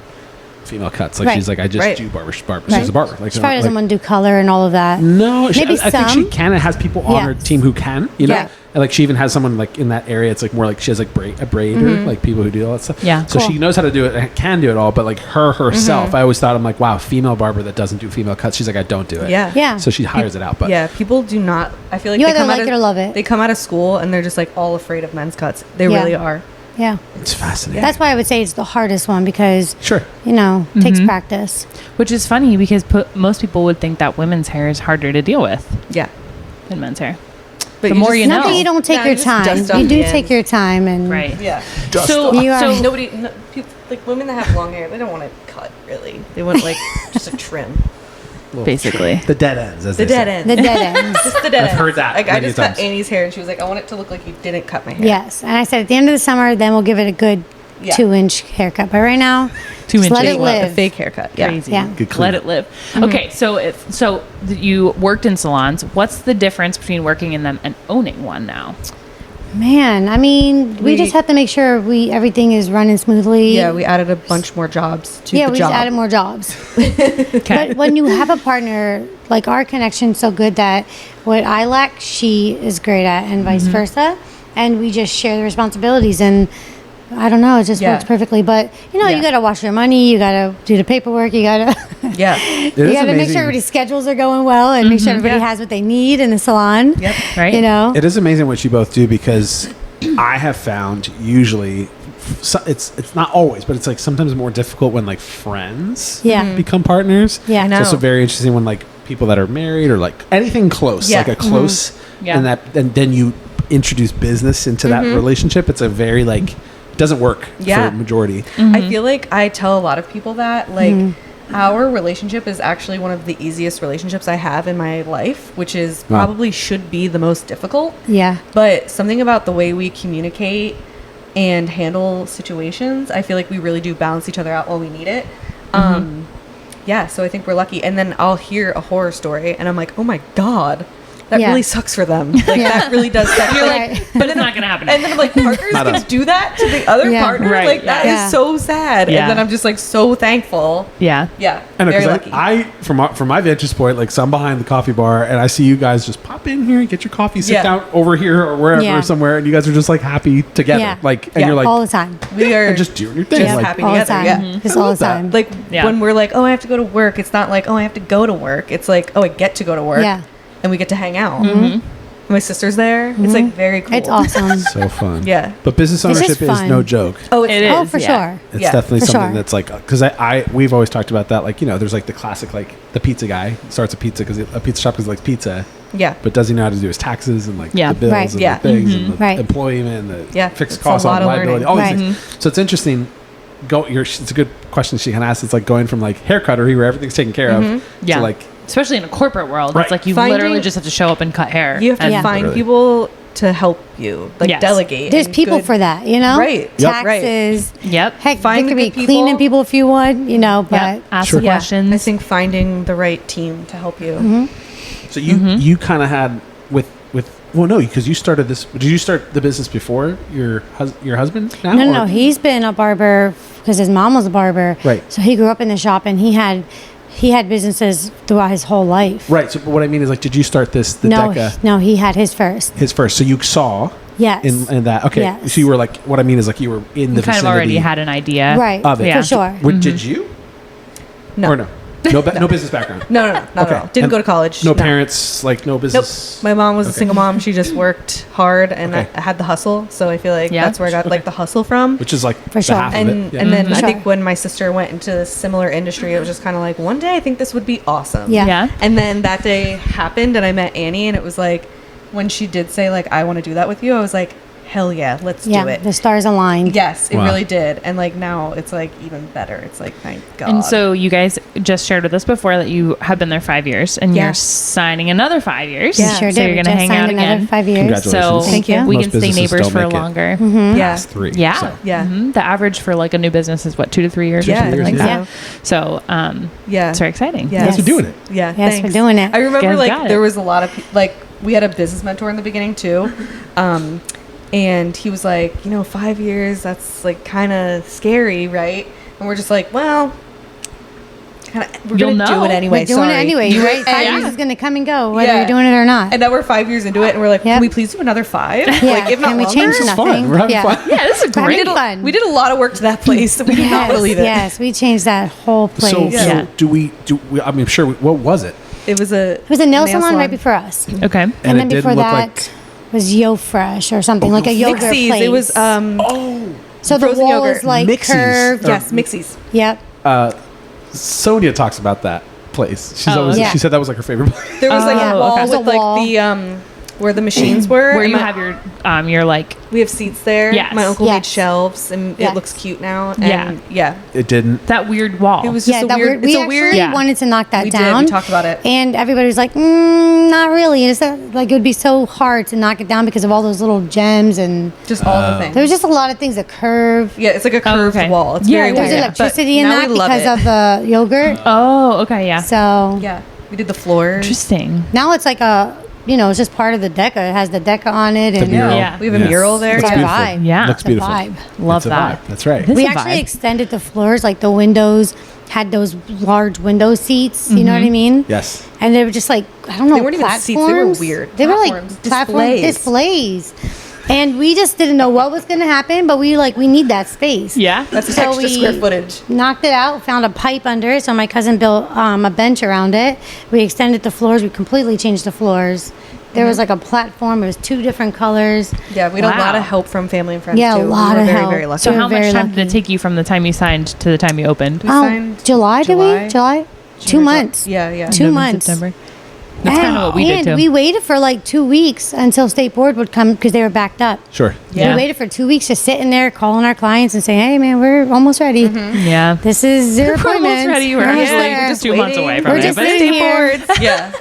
female cuts. Like Right. she's like, I just Right. do barber. She's Right. a barber. Like She probably doesn't like- want to do color and all of that. No, Maybe I think she some. can and has people on her Yes. team who can, you know? Yeah. And like she even has someone like in that area. It's like more like she has like a braider, like people who do all that stuff. Yeah. So Cool. she knows how to do it and can do it all, but like herself, I always thought I'm like, wow, female barber that doesn't do female cuts. She's like, I don't do it. Yeah. Yeah. So she hires it out. But Yeah, people do not. I feel like You they either come like out it of, or love it. They come out of school and they're just like all afraid of men's cuts. They Yeah. really are. Yeah. it's fascinating. That's why I would say it's the hardest one because, Sure. you know, takes practice. Which is funny because most people would think that women's hair is harder to deal with Yeah. than men's hair. But The you more just- you Not know. that you don't take Yeah, your you just time. dust off You do the take ends. your time and Right. Yeah. So, You are- so Nobody, people, like women that have long hair, they don't want to cut really. They want like just a trim. Little Basically. trim. The dead ends. As The they dead say. end. the dead ends. Just the dead I've ends. heard that Like I many just times. cut Annie's hair and she was like, I want it to look like you didn't cut my hair. Yes. And I said at the end of the summer, then we'll give it a good Yeah. 2-inch haircut. But right now, 2 just let inches. it A live. fake haircut. Yeah. crazy. Yeah. Good Let cleanup. it live. Okay, so you worked in salons. What's the difference between working in them and owning one now? Man, I mean, we just have to make sure everything is running smoothly. Yeah, we added a bunch more jobs to Yeah, the we job. just added more jobs. Okay. But when you have a partner, like our connection's so good that what I lack, she is great at, and vice versa. And we just share the responsibilities. And I don't know, it just Yeah. works perfectly. But you know, Yeah. you got to wash your money, you got to do the paperwork, you got to Yeah. It you is got to make amazing. sure everybody's schedules are going well, and make sure everybody Yeah. has what they need in the salon. Yep. Right. You know. It is amazing what you both do because I have found usually it's not always, but it's like sometimes more difficult when like friends Yeah. become partners. Yeah. I It's know. also very interesting when like people that are married or like anything close, Yeah. like a close, Yeah. and then you introduce business into that relationship. It's a very like doesn't work Yeah. for majority. I feel like I tell a lot of people that like our relationship is actually one of the easiest relationships I have in my life, which is Wow. probably should be the most difficult. Yeah. But something about the way we communicate and handle situations, I feel like we really do balance each other out when we need it. Yeah, so I think we're lucky. And then I'll hear a horror story and I'm like, oh my God. that Yeah. really sucks for them. Like that really does suck. You're Like, like, but it's not gonna happen. and then I'm like, partners Not can us. do that to the other Yeah. partner? Right, Like that yeah. is so sad. Yeah. And then I'm just like so thankful. yeah. Yeah. I know, very because lucky. I from my vantage point, like, so I'm behind the coffee bar, and I see you guys just pop in here and get your coffee, sit Yeah. down over here or wherever Yeah. somewhere, and you guys are just like happy together, Yeah. like, and Yeah. you're like, all the time. we are and just doing your thing, just like, happy All the together. time. Yeah. Just I all the love that. time. Like Yeah. when we're like, oh, I have to go to work. It's not like, oh, I have to go to work. It's like, oh, I get to go to work. Yeah. And we get to hang out. My sister's there. It's like very cool. It's awesome. so fun. Yeah. But business It's just ownership is fun. no joke. Oh, it's It not. Oh, is, for yeah. sure. It's Yeah, definitely for something sure. that's like, because we've always talked about that, like, you know, there's like the classic, like the pizza guy starts a pizza shop because he likes pizza, Yeah. but doesn't he know how to do his taxes and like Yeah. the bills Right. and Yeah. the things and the Right. employment and the Yeah. fixed It's a costs lot on of liability, learning. all these Right. things. So it's interesting. It's a good question she kind of asked. It's like going from like hair cuttery where everything's taken care of Yeah. to like, Especially in a corporate world, Right. it's like you Finding- literally just have to show up and cut hair. You have to and- Yeah. find Literally. people to help you, like Yes. delegate. There's and people good- for that, you know? Right. Yep. Taxes. Yep. Heck, Find they could the be good cleaning people. people if you want, you know, but Yep. Ask Sure. the Yeah. questions. I think finding the right team to help you. Mm-hmm. so you kind of had with well, no, because you started this. Did you start the business before your husband? Now, no, or- he's been a barber because his mom was a barber. Right. So he grew up in the shop and he had businesses throughout his whole life. Right. So what I mean is, like, did you start the No, Deca no, he had his first. his first? So you saw Yes. in that. Okay. Yes. So you were like, what I mean is, like, you were in the you kind of vicinity already had an idea. Right. of it. Yeah. For sure. Did you? No. Or no? No business background. No, not Okay. at all. Didn't And go to college. No parents. Like no Nope. business. My mom was a Okay. single mom. She just worked hard, and Okay. I had the hustle. So I feel like Yeah. that's where I got like the hustle from. Which is like For the sure. half of And it. Yeah. and then For I sure. think when my sister went into a similar industry, it was just kind of like one day I think this would be awesome. Yeah. Yeah. And then that day happened, and I met Annie, and it was like when she did say like I want to do that with you, I was like, hell yeah, let's Yeah. do it. The stars aligned. Yes, it Wow. really did. And like now it's like even better. It's like thank God. And so you guys just shared with us before that you have been there 5 years and Yeah. you're signing another 5 years. We sure So did. you're We going to just hang signed out another again. 5 years. Congratulations. So Thank you. we Most can stay businesses neighbors don't for make it. longer. yeah. Past 3. Yeah. So. Yeah. The average for like a new business is what, 2 to 3 years Yeah, or something I like think that. So Yeah. it's very exciting. Yeah. Thanks for doing it. Yeah, Yes, thanks. we're doing it. I remember Guys like got it. there was a lot of like we had a business mentor in the beginning too, and he was like, 5 years, that's like kind of scary, right? And we're just like, well, we're You'll gonna do know. it anyway. We're doing it sorry. anyway, right? 5 And- years is going to come and go, whether Yeah. you're doing it or not. And now we're 5 years into it, and we're like, Yep. can we please do another 5? yeah. Like, if not Can we longer? change It's nothing? fun. We're having yeah. fun. Yeah, this is We're having great. fun. We did a lot of work to that place. We did not believe it. Yes, we changed that whole place. So, Yeah. do we? I mean, sure. What was it? It was a It was a nail salon right before us. Okay. And And then it didn't before look that like- was Yo Fresh or something, like a yogurt Mixies. place. It was Oh, so the frozen wall yogurt. is like Mixies. curved. yes, Mixies. Yep. Sonia talks about that place. She's Oh, always. yeah. She said that was like her favorite place. There was like Oh, a wall okay. with There's a wall. like the where the machines were. Where and you my- have your like we have seats there. Yes. My uncle Yes. made shelves, and Yes. it looks cute now. Yeah. And yeah. It didn't. that weird wall. It was just Yeah, a that weird. weird. We It's a actually weird. Yeah. wanted to knock that We did. down. We talked about it. And everybody was like, not really. It's like it would be so hard to knock it down because of all those little gems and Just all the things. there was just a lot of things that curve. Yeah, it's like a curved okay. wall. It's Yeah, very there's There's weird. electricity But in now that we love because it. of the yogurt. Oh, okay, yeah. So Yeah, we did the floors. Interesting. now it's like it's just part of the Deca. It has the Deca on it. The And mural. Yeah. We have a mural there. It's Yeah. our beautiful. vibe. Yeah. Looks It's a beautiful. vibe. Love It's a that. vibe. That's right. This We is a actually vibe. extended the floors, like the windows had those large window seats. You know what I mean? Yes. And they were just like, I don't know, They weren't even seats, they were platforms. weird. They were like Platforms. platform displays. And we just didn't know what was going to happen, but we need that space. Yeah. That's So extra we- square footage. Knocked it out, found a pipe under it. So my cousin built a bench around it. We extended the floors. We completely changed the floors. There was like a platform. It was 2 different colors. Yeah, we had a lot Wow. of help from family and friends. Yeah, a too. lot we were of very, help. very lucky. So We're how much very time did it lucky. take you from the time you signed to the time you opened? We Oh, signed July, did July. we? July? 2 June or months. Yeah, yeah. 2 months. September. That's kind of what we did And too. we waited for like 2 weeks until State Board would come because they were backed up. Sure. Yeah. We waited for 2 weeks just sitting there calling our clients and saying, hey, man, we're almost ready. yeah. This is your We're almost appointments. ready. We're almost actually there. just 2 months away from We're it. just but- sitting here. Yeah.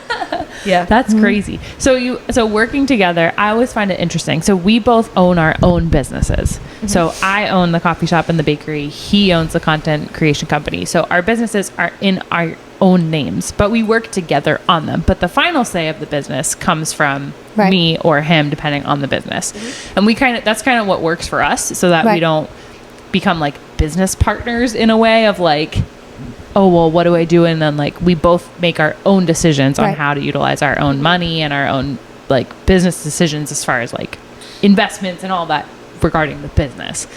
Yeah. That's crazy. So working together, I always find it interesting. So we both own our own businesses. So I own the coffee shop and the bakery. He owns the content creation company. So our businesses are in our own names, but we work together on them. But the final say of the business comes from me or him, depending on the business. And that's kind of what works for us, so that we don't become like business partners in a way of like, oh, well, what do I do? And then like we both make our own decisions on how to utilize our own money and our own like business decisions as far as like investments and all that regarding the business.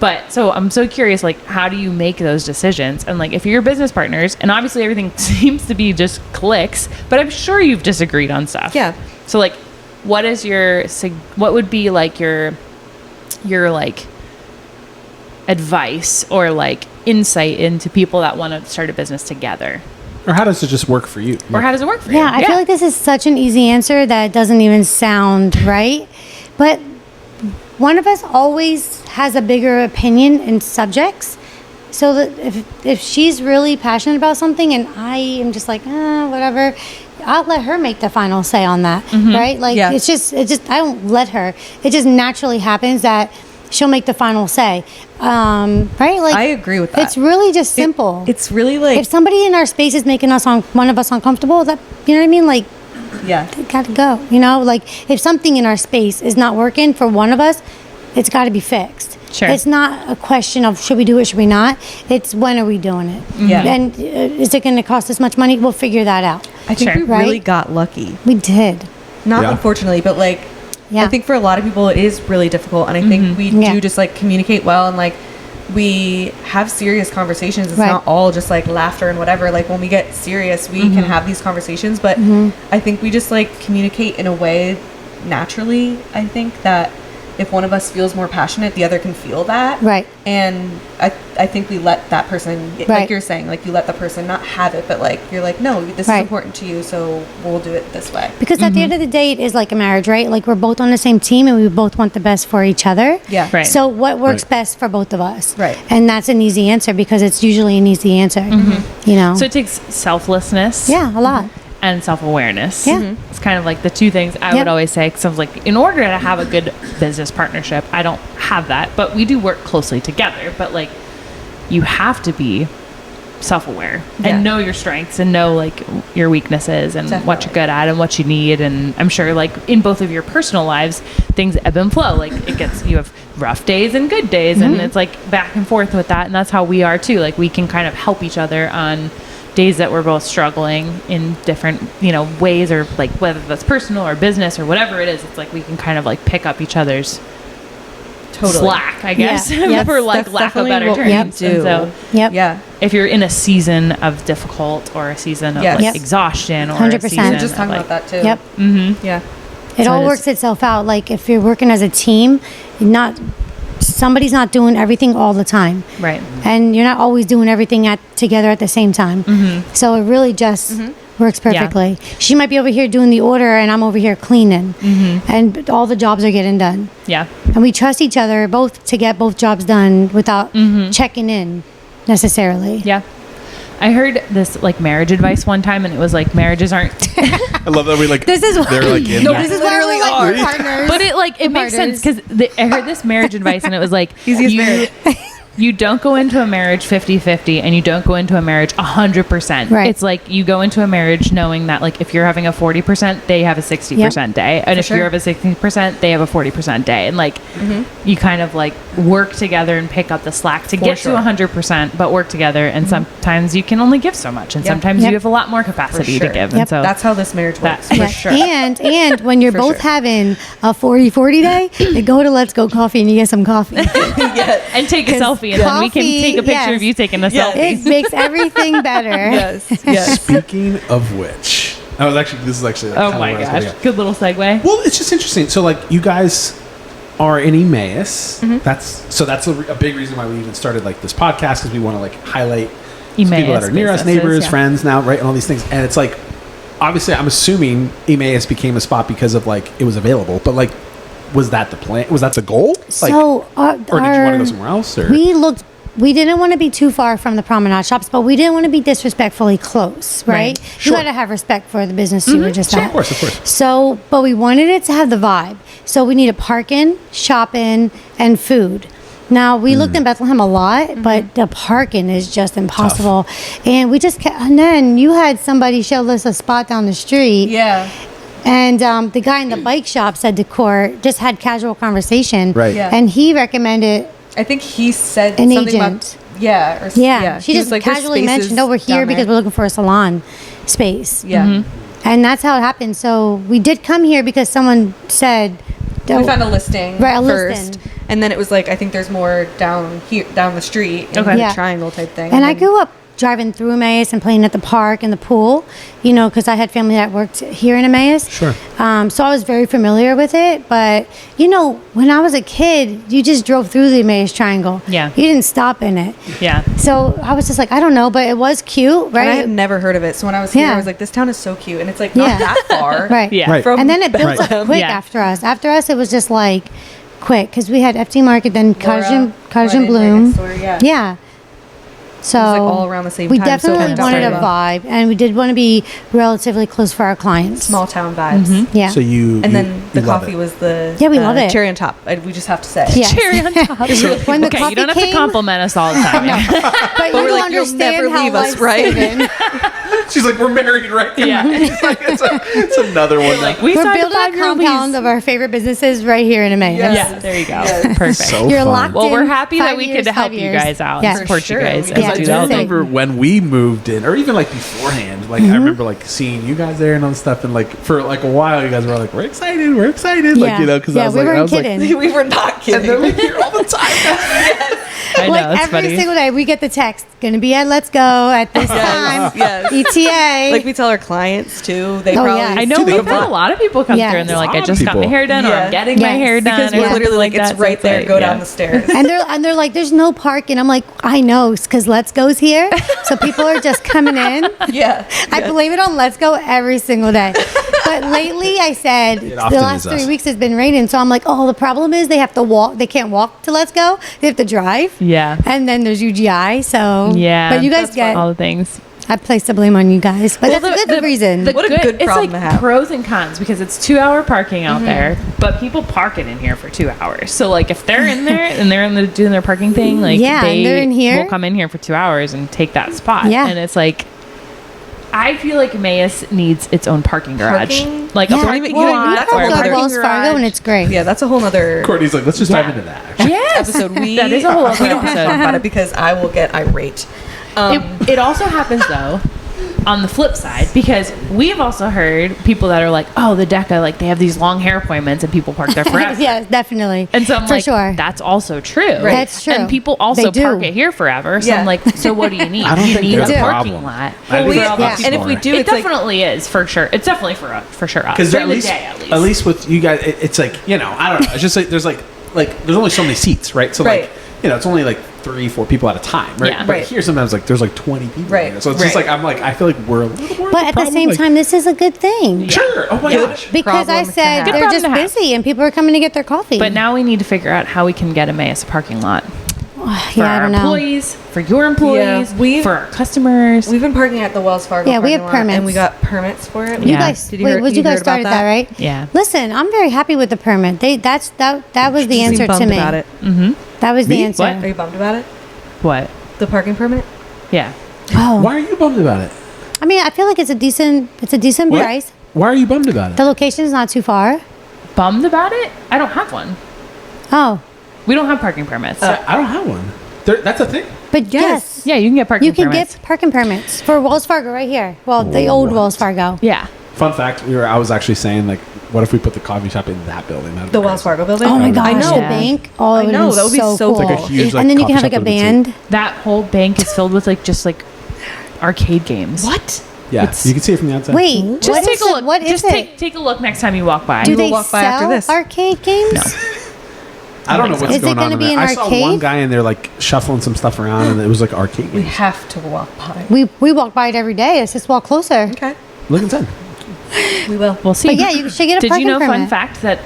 But so I'm so curious, like, how do you make those decisions? And like, if you're business partners, and obviously everything seems to be just clicks, but I'm sure you've disagreed on stuff. Yeah. So like, what would be like your like advice or like insight into people that want to start a business together? Or how does it just work for you? Or how does it work for you? Yeah, I feel like this is such an easy answer that it doesn't even sound right. But one of us always has a bigger opinion in subjects. So that if she's really passionate about something and I am just like, whatever, I'll let her make the final say on that, right? Like, it's just, I don't let her. It just naturally happens that she'll make the final say, right? Like, I agree with that. It's really just simple. It's really like, if somebody in our space is making one of us uncomfortable, that, you know what I mean? Like, they gotta go, you know? Like, if something in our space is not working for one of us, it's got to be fixed. Sure. It's not a question of should we do it, should we not? It's when are we doing it? Yeah. And is it going to cost us much money? We'll figure that out. I think we Right? really got lucky. We did. Not unfortunately, but like, I think for a lot of people it is really difficult. And I think we do just like communicate well, and like we have serious conversations. It's not all just like laughter and whatever. Like when we get serious, we can have these conversations, but I think we just like communicate in a way naturally. I think that if one of us feels more passionate, the other can feel that. Right. And I think we let that person, like you're saying, like you let the person not have it, but like you're like, no, this is important to you, so we'll do it this way. Because at the end of the day, it is like a marriage, right? Like we're both on the same team and we both want the best for each other. Yeah. Right. So what works best for both of us? Right. And that's an easy answer because it's usually an easy answer. You know? So it takes selflessness. Yeah, a lot. And self-awareness. Yeah. It's kind of like the two things I would always say, because I was like, in order to have a good business partnership, I don't have that, but we do work closely together. But like, you have to be self-aware and know your strengths and know like your weaknesses and what you're good at and what you need. And I'm sure like in both of your personal lives, things ebb and flow. Like you have rough days and good days, and it's like back and forth with that. And that's how we are too. Like we can kind of help each other on days that we're both struggling in different, ways, or like whether that's personal or business or whatever it is. It's like we can kind of like pick up each other's slack, I guess, for like lack of better terms. And so, if you're in a season of difficult or a season of like exhaustion or 100%. a season We were just talking of, about that too. Yep. Yeah. It all works itself out. Like if you're working as a team, somebody's not doing everything all the time. Right. And you're not always doing everything together at the same time. So it really just works perfectly. She might be over here doing the order and I'm over here cleaning. And all the jobs are getting done. Yeah. And we trust each other both to get both jobs done without checking in necessarily. Yeah. I heard this like marriage advice one time, and it was like marriages aren't. I love that we like. This is they're like in this is where we're like partners. But it makes sense because I heard this marriage advice, and it was like you don't go into a marriage 50-50 and you don't go into a marriage 100%. Right. It's like you go into a marriage knowing that like if you're having a 40%, they have a 60% day. And if you have a 60%, they have a 40% day. And like you kind of like work together and pick up the slack to get to 100%, but work together. And sometimes you can only give so much. And sometimes you have a lot more capacity to give. And so that's how this marriage works. For sure. And when you're both having a 40-40 day, you go to Let's Go Coffee and you get some coffee. And take a selfie. And then we can take a picture of you taking a selfie. It makes everything better. Yes. Speaking of which, this is actually. Oh my gosh! Good little segue. Well, it's just interesting. So, like, you guys are in Emmaus. That's a big reason why we even started like this podcast, because we want to like highlight people that are near us, neighbors, friends now, right, and all these things. And it's like, obviously, I'm assuming Emmaus became a spot because of like it was available, but like. Was that the plan? Was that the goal? So, or did you want to go somewhere else? Or? We didn't want to be too far from the promenade shops, but we didn't want to be disrespectfully close, right? Sure. You got to have respect for the business you were just at. Of course. So, but we wanted it to have the vibe. So we needed parking, shopping, and food. Now we looked in Bethlehem a lot, but the parking is just impossible. And we just and then you had somebody show us a spot down the street. Yeah. And the guy in the bike shop said to court, just had casual conversation. Right. Yeah. And he recommended I think he said an something agent. about yeah. She He just was like, "There's casually spaces mentioned over here down because there." we're looking for a salon space. Yeah. And that's how it happened. So we did come here because someone said We found a listing Right, a first, listing. and then it was like I think there's more down here, down the street, in Okay. the Yeah. triangle type thing. And I then- grew up driving through Emmaus and playing at the park and the pool, you know, because I had family that worked here in Emmaus. Sure. So I was very familiar with it. But, you know, when I was a kid, you just drove through the Emmaus Triangle. Yeah. You didn't stop in it. Yeah. So I was just like, I don't know, but it was cute, And I right? had never heard of it, so when I was here, Yeah. I was like, "This town is so cute," and it's like not Yeah. that far. Right. Yeah. Right. From And then it built Right. up quick Yeah. after us. After us, it was just like quick because we had FT Market, then Cottage and right in Bloom. next door, yeah. Yeah. So It was, like, all around the same we time, so it definitely worked out wanted a very well. vibe, and we did want to be relatively close for our clients. Small town vibes. Yeah. So you And then the you love coffee it. was the Yeah, we love it. cherry on top. We just have to say. Yes. Cherry on top. When the Okay, coffee you don't have to came- compliment us all the time. But you we're don't like, "You'll understand never how leave us, life's right?" given. She's like, we're married, right? Yeah. She's like, it's another one. now. We We're signed building a 5-year compound of our favorite businesses right here in Emmaus. Yeah, there you go. Perfect. So You're fun. locked Well, we're in happy 5 that we years, could help 5 you years. guys out Yeah. and support sure. you guys Because as I you I do all the remember when we moved in, or even like beforehand, like I remember like seeing you guys there and all this stuff, and like for like a while, you guys were like, we're excited, like you know, because yeah, I was we like, weren't I was like, kidding. we were not and kidding. they're like here all the time. I know, Like it's every funny. single day, we get the text, "Gonna be at Let's Go at this time." yes. ETA. Like we tell our clients too. They Oh, probably yeah. I know think we've of had it. a lot of people come Yes. through and they're like, A lot I of just got my people. hair done or Yeah. I'm getting my Yes. hair done. because or we're something literally like that. it's So right there. like, Go yeah. down the stairs. and they're like, "There's no parking." I'm like, "I know, because Let's Go's here, so people are just coming in." yeah. I blame it on Let's Go every single day. But lately, I said the often last is 3 us. weeks has been raining, so I'm like, "Oh, the problem is they have to walk. They can't walk to Let's Go. They have to drive." Yeah. And then there's UGI. So Yeah. But you guys That's get all the things. I place the blame on you guys, but that's a good reason. What a good it's problem like to have. pros and cons because it's 2-hour parking out there, but people park it in here for 2 hours. So like if they're in there and they're doing their parking thing, like Yeah, and they they're in here. will come in here for 2 hours and take that spot. Yeah. And it's like I feel like Emmaus needs its own parking garage, Parking? like yeah, a parking you don't lot even- we that's go a whole to other- Wells Fargo, and it's great. Yeah, that's a whole nother Courtney's like, let's just dive into that. Yes, episode. that is a whole other we don't have to talk episode. about it because I will get irate. It also happens though on the flip side because we've also heard people that are like, oh, the Deca, like they have these long hair appointments and people park there forever. Yeah, definitely. And so I'm For like, sure. that's also true. Right. That's true. And people also They do. park it here forever. So Yeah. I'm like, so what do you need? I don't you think need there's a a parking problem. lot. I think we- it's yeah, lots and if we more. do, It it's like definitely is for sure. It's definitely for sure us. Because During at least, the day, at least. with you guys, it's like, you know, I don't know. It's just like there's like there's only so many seats, right? So Right. like, you know, it's only like 3-4 people at a time, right? Yeah. But Right. here sometimes like there's like 20 people, Right. here. So it's just Right. like I'm like I feel like we're a little more. But at the same time, this is a good thing. sure. Oh my gosh. Because I Problem to said have. Good they're problem just to have. busy and people are coming to get their coffee. But now we need to figure out how we can get Emmaus a parking lot for yeah, I our don't know. employees, for your employees, we've- for our customers. we've been parking at the Wells Fargo. Yeah, we have parking lot, permits. and we got permits for it. You Yeah. guys, Did you wait, hear- you you guys heard about started that, that? right? Yeah. Listen, I'm very happy with the permit. That was the You seem answer to bummed me. about it. That was the Me? answer. What? Are you bummed about it? What? The parking permit? Yeah. Oh, Why are you bummed about it? I mean, I feel like it's a decent What? price. Why are you bummed about it? The location's not too far. Bummed about it? I don't have one. Oh, We don't have parking permits. I don't have one. That's a thing. but yes, yeah, you can get parking you can permits. get parking permits for Wells Fargo right here. Well, the old What? Wells Fargo. Yeah. Fun fact: I was actually saying like, what if we put the coffee shop in that building? That'd be The Wells crazy. Fargo building? Oh my gosh, I know. the bank. Oh, I it know, that would be so cool. cool. Like a huge, like, and then you can coffee have like a shop with a band. That whole bank is filled with just arcade games. What? Yeah, It's- you can see it from the outside. Wait, Just what take is a look. What is Just it? take a look next time you walk by. Do will they walk by after sell this. arcade games? No. I don't know what's Is it going on gonna in be there. an I saw one arcade? guy in there like shuffling some stuff around, and it was like arcade We games. have to walk by. We walk by it every day. Let's just walk closer. Okay. Look inside. We will. We'll see. But yeah, you should get a Did parking you know? Fun permit. fact that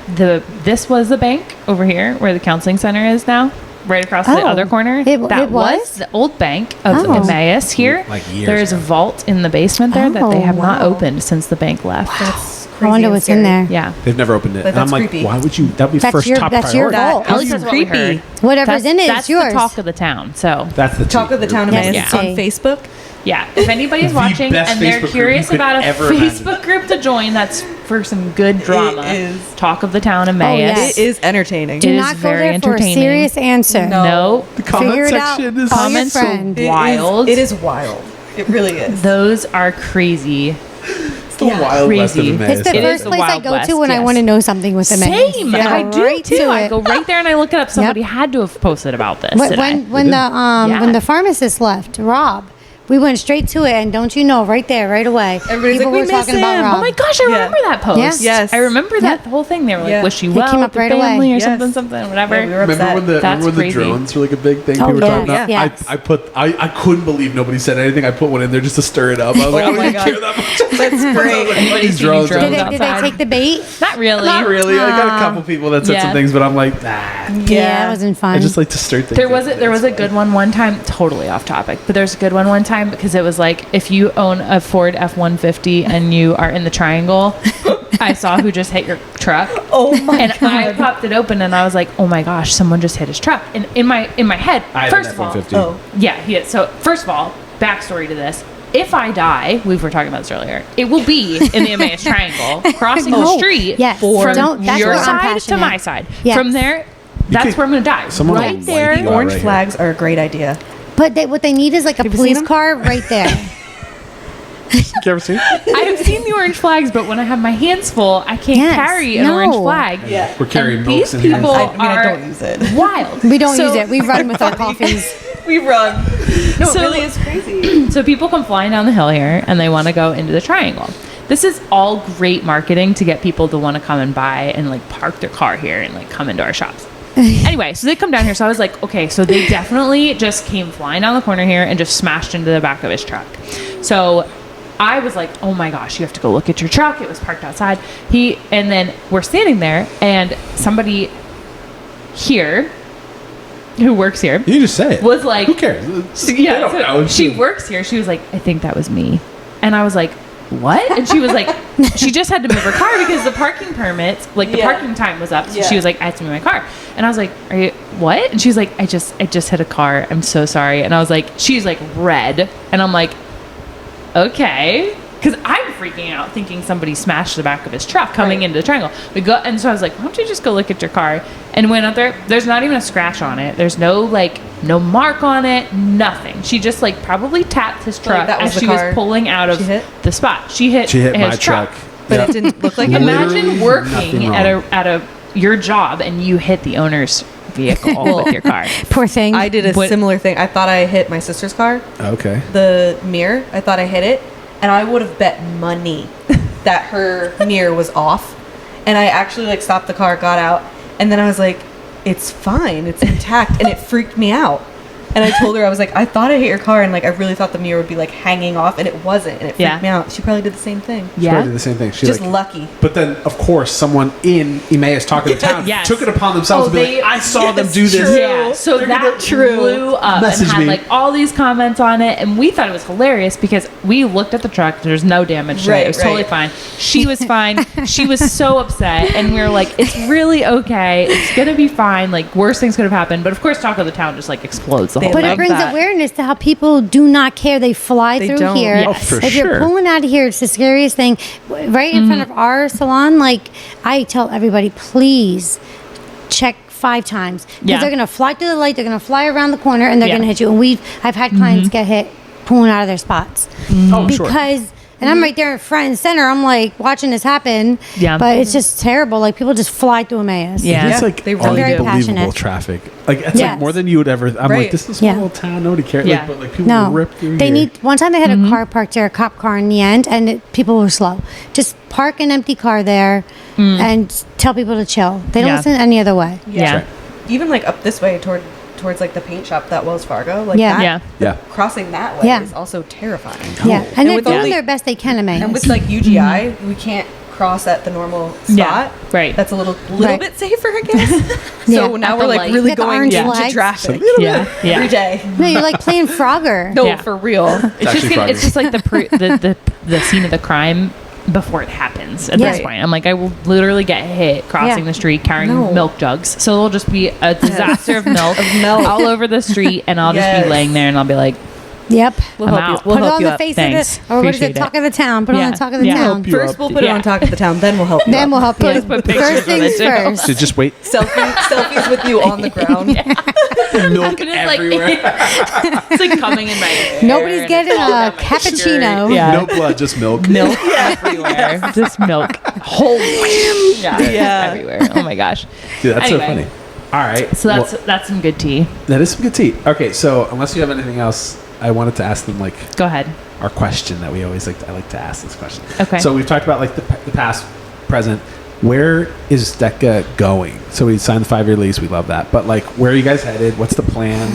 this was the bank over here where the counseling center is now, right across the Oh, other corner. it That was? the old bank of Oh. Emmaus here. Like years There is a ago. vault in the basement there that they Oh, have not wow. opened since the bank left. That's crazy. I wonder and what's in scary. there. Yeah. They've never opened it. But And I'm that's like, creepy. why would you? That'd be That's first your- top that's your priority. fault. At least that's what we creepy. heard. Whatever's in it, That's it's yours. the talk of the town. So That's the Talk of the town of Yes. Emmaus Yeah. on Facebook. yeah, if anybody's The watching best and they're Facebook group curious you could about a ever imagine. Facebook group to join, that's for some good drama. is. Talk of the town of Emmaus. yes. It is entertaining. Do It is not go very there for a entertaining. serious answer. No. No, The comment Figure it out. section is Call your comments are friend. wild. It is wild. It really is. Those are crazy. the wild west of crazy. Emmaus. It's the It is first the place I Wild go West, to when I yes. want to know something with the Same. Yeah. I do Right too. to I it. go right there and I look it up. Somebody had to have posted about this today. When the Yeah. when the pharmacist left, Rob, we went straight to it, and don't you know, right there, right away, Everybody's people like, were "We miss talking about him." Rob. Oh my gosh, I Yeah. remember that post. Yes. Yes. I remember that Yep. whole thing. They were like, Yeah. wish you They well came with up your right away. family or Yes. something, whatever. Yeah, we were Remember upset. when the That's crazy. drones were like a big thing? Oh, People were yeah. talking about. Yes. I couldn't believe nobody said anything. I put one in there just to stir it up. I was like, Oh I don't my even God. care that much. That's great. Anybody These seen any drones are- drones Did they outside? take the bait? Not really. Not really. I got a couple people that said Yeah. some things, but I'm like, nah. Yeah, it wasn't fun. I just like to stir things. There was a good one time, totally off topic, but there's a good one time because it was like if you own a Ford F-150 and you are in the triangle, I saw who just hit your truck. Oh my And I God. popped it open and I was like, oh my gosh, someone just hit his truck. And in my head, I had first an of all, F-150. Oh. yeah, he is. So first of all, backstory to this. If I die, we were talking about this earlier, it will be in the Emmaus Triangle, crossing the Oh, street yes. from Don't- that's your where I'm side to passionate. my side. Yes. From there, that's could- where I'm going to die. someone Right will there. wipe you out. Orange right flags are a great idea. But what they need is like a Have you police seen 'em? car right there. You ever seen? I have seen the orange flags, but when I have my hands full, I can't Yes, carry an no. orange flag. Yeah. We're carrying And milks these in here. people I mean, I are don't use it. wild. We don't So- use it. We run with our coffees. We run. No, So- it really is crazy. So people come flying down the hill here and they want to go into the triangle. This is all great marketing to get people to want to come and buy and like park their car here and like come into our shops. Anyway, so they come down here. So I was like, okay, so they definitely just came flying down the corner here and just smashed into the back of his truck. So I was like, oh my gosh, you have to go look at your truck. It was parked outside. And then we're standing there and somebody here who works here You just say it. was like, who cares? yeah, They don't so know. she works here. She was like, I think that was me. And I was like, what? And she was like, she just had to move her car because the parking permits, like the Yeah. parking time was up. So Yeah. she was like, I have to move my car. And I was like, are you, what? And she's like, I just hit a car. I'm so sorry. And I was like, she's like red. And I'm like, okay. Because I'm freaking out thinking somebody smashed the back of his truck coming Right. into the triangle. We go, and so I was like, why don't you just go look at your car? And went out there. There's not even a scratch on it. There's no mark on it. Nothing. She just like probably tapped his truck that was as the she car was pulling out of she hit? the spot. She hit my his truck. But Yeah. it didn't look like it. Literally Imagine working nothing at a your job and you hit the owner's vehicle with your car. Poor thing. I did a What- similar thing. I thought I hit my sister's car, Okay. the mirror. I thought I hit it, and I would have bet money that her mirror was off. And I actually like stopped the car, got out, and then I was like, "It's fine, it's intact," and it freaked me out. And I told her, I was like, I thought I hit your car, and like I really thought the mirror would be like hanging off, and it wasn't, and it freaked Yeah. me out. She probably did the same thing. She probably did the same thing. She Just like, lucky. But then, of course, someone in Emmaus talking to town Yes. took it upon themselves Oh, to be they- like, I saw them Yes, do this. true. Yeah, so They're that gonna- true. blew up Message and had me. like all these comments on it, and we thought it was hilarious because we looked at the truck. There's no damage to it. Right, It was totally right. fine. She was fine. She was so upset, and we were like, "It's really okay. It's gonna be fine. Like worst things could have happened." But of course, talk of the town just like explodes the They whole But thing. it brings that. awareness to how people do not care. They fly They through don't. here. Yes. Oh, for If sure. you're pulling out of here, it's the scariest thing. Right in front of our salon, like I tell everybody, please check 5 times. Because Yeah. they're going to fly through the light, they're going to fly around the corner, and they're Yeah. going to hit you. And I've had clients get hit pulling out of their spots. Oh, sure. Because... And I'm right there in front and center. I'm like watching this happen. Yeah. But it's just terrible. Like people just fly through Emmaus. Yeah. It's like they really do. Very unbelievable passionate. traffic. Like it's Yes. like more than you would ever. I'm Right. like, this is a small Yeah. little town. Nobody cares. Yeah. Like, but like people No, rip through they here. need. One time they had a car parked there, a cop car in the end, and people were slow. Just park an empty car there and tell people to chill. They don't Yeah. listen any other way. Yeah. right. Even like up this way towards like the paint shop, that Wells Fargo, like Yeah. that, Yeah. Yeah. crossing that way Yeah. is also terrifying. Yeah, and they're with doing all the- their best they can, Emmaus. And with like UGI, we can't cross at the normal spot. Yeah, right. That's a little Right. bit safer, I guess. Yeah. So now At we're the like light. really Get the going orange into flags. traffic Yeah. Yeah. every day. No, you're like playing Frogger. No, Yeah. for real. It's just actually it's just like the scene of the crime before it happens at this Right. point. I'm like, I will literally get hit crossing Yeah. the street carrying No. milk jugs. So it'll just be a disaster of milk, all over the street, and I'll just be Yes. laying there and I'll be like, Yep. We'll I'm help you. out. We'll Put it help on you the up. face Thanks. of the, or what is Appreciate it? it. Talk of the town. Put it Yeah. on the talk of the Yeah. town. Help you First, up. we'll put it Yeah. on Talk of the Town. Then we'll help you. Then up. we'll help you. Put pictures First of things it, too. first. So just wait. Selfies with you on the ground. Milk And it's like- everywhere. it's like coming in my hair. Nobody's and getting it's all a down my cappuccino. shirt. Yeah. No blood, just milk. Milk everywhere. Just milk. Whole Yeah. everywhere. Oh my gosh. Dude, that's so Anyway. funny. All right. So well, that's some good tea. that is some good tea. Okay, so unless you have anything else, I wanted to ask them like Go ahead. our question that we always I like to ask this question. Okay. So we've talked about like the past, present. Where is Deca going? So we signed the 5-year lease. We love that. But like, where are you guys headed? What's the plan?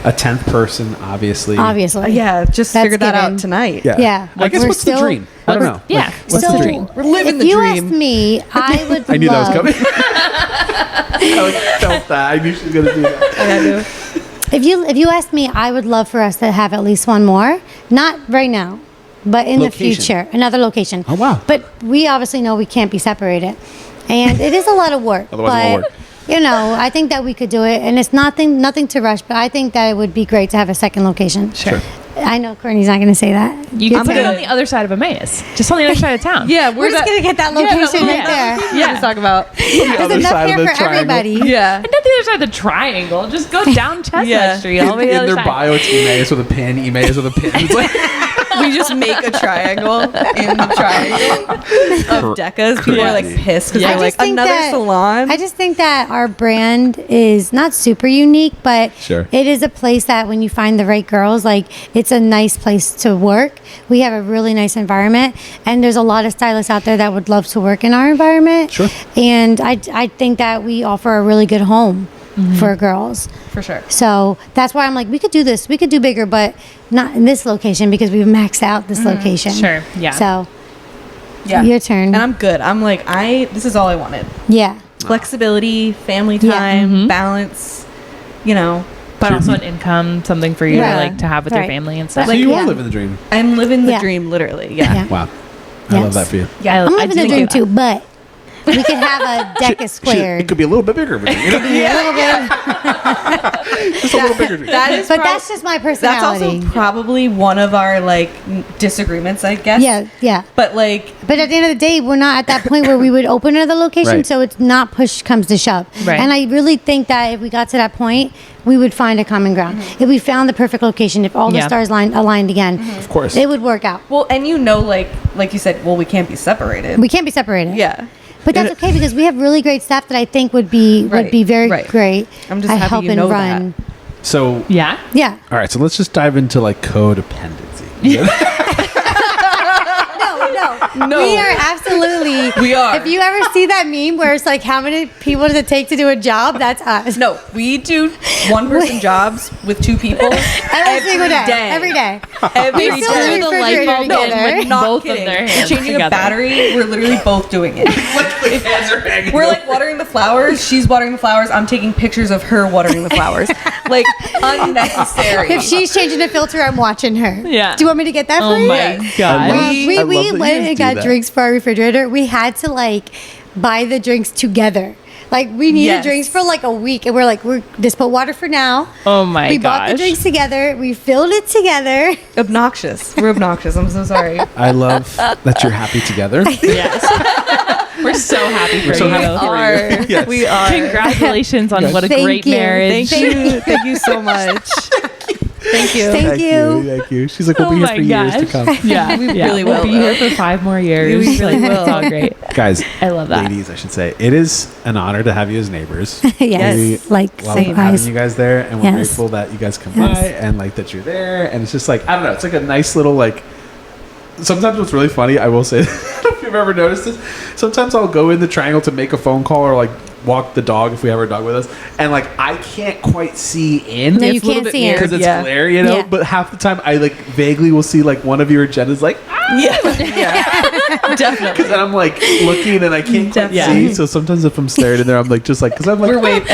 A 10th person, obviously. Obviously. Yeah, just That's figured that given. out tonight. Yeah. Yeah. I guess We're what's still- the dream? I don't know. Yeah. Like, what's So, the dream? We're living if the you dream. asked me, I would I knew that was love- coming. I like, felt that. I knew she was gonna do that. I do. If you asked me, I would love for us to have at least one more. Not right now, but in the Location. future, another location. Oh, wow. But we obviously know we can't be separated, and it is a lot of work. Otherwise it won't but you know, I think that we could do it, and it's nothing to rush. But I think that it would be great to have a second location. Sure. I know Courtney's not going to say that. You can I'm put it good. on the other side of Emmaus. Just on the other side of town. Yeah, We're just going to get that location right there. Yeah, let's talk about. There's other enough side of here the for triangle. everybody. Yeah. And not the other side of the triangle. Just go down Chestnut Yeah. Street. All the way to In the their other side. bio, it's Emmaus with a pin. Emmaus with a pin. It's like, We just make a triangle in the triangle of Decas. People are like Crazy. pissed because I they're like, just think another that- salon. I just think that our brand is not super unique, but Sure. it is a place that when you find the right girls, like it's a nice place to work. We have a really nice environment, and there's a lot of stylists out there that would love to work in our environment. Sure. And I think that we offer a really good home for girls. For sure. So that's why I'm like, we could do this. We could do bigger, but not in this location because we've maxed out this location. Sure, yeah. So Yeah. your turn. And I'm good. I'm like, this is all I wanted. yeah. Flexibility, family Yeah. time, balance, you know. But also an income, something for you Yeah. to like to have with your Right. family and so stuff. you yeah. are living the dream. I'm living the Yeah. dream, literally. Yeah. Yeah. Wow. I Yes. love that for you. Yeah. I'm I living the do dream like too, but we could have a Deca squared. It could be a little bit bigger of a dream. You know? A little bit. Just a little bigger dream. That is But that's just my that's personality. also probably one of our like disagreements, I guess. Yeah, yeah. But like, But at the end of the day, we're not at that point where we would open another location, Right. so it's not push comes to shove. Right. And I really think that if we got to that point, we would find a common ground. If we found the perfect location, if all the Yeah. stars aligned again, Of course. it would work out. well, and you know, like you said, well, we can't be separated. We can't be separated. Yeah. But that's okay because we have really great staff that I think would be Right, very right. great. I'm just at happy you helping know run. So, Yeah. Yeah. all right. So let's just dive into like codependency. No. We are absolutely. We are. If you ever see that meme where it's like, how many people does it take to do a job? That's us. No, we do one person jobs with two people Every single day. Every day. Every We fill day. the refrigerator No, together. we're not Both of kidding. their hands Changing together. a battery, we're literally both doing it. We're like watering the flowers. She's watering the flowers. I'm taking pictures of her watering the flowers. Like unnecessary. If she's changing a filter, I'm watching her. Yeah. Do you want me to get that Oh for you? my Yes. god. I love- We I love that you went guys and do got that. drinks for our refrigerator. We had to like buy the drinks together. Like we needed Yes. drinks for like a week, and we're like, we're just put water for now. Oh my we gosh. bought the drinks together. We filled it together. Obnoxious. We're obnoxious. I'm so sorry. I love that you're happy together. Yes. We're so happy for so you. happy We for are. you. Yes. We are. Congratulations on what a Thank great you. marriage. Thank you. Thank you so much. Thank you. Thank you. Thank you. She's like, we'll Oh be here my for years to gosh. come. Yeah, We yeah. really We'll will, be though. here for 5 more years. We really Like, will. It's all great. Guys, I love that. ladies, I should say, it is an honor to have you as neighbors. Yes. We Like love likewise. having you guys there, and we're Yes. grateful that you guys come Yes. by and like that you're there. And it's just like, I don't know, it's like a nice little like. Sometimes what's really funny, I will say, I don't know if you've ever noticed this. Sometimes I'll go in the triangle to make a phone call or like walk the dog if we have our dog with us, and like I can't quite see in. No, you It's a little can't bit see it. weird. Because it's Yeah. glare, you know. Yeah. But half the time, I like vaguely will see like one of your agendas, like Yeah. Definitely. because I'm like looking and I can't quite Definitely. see. So sometimes if I'm staring in there, I'm like just like because I'm like We're waving.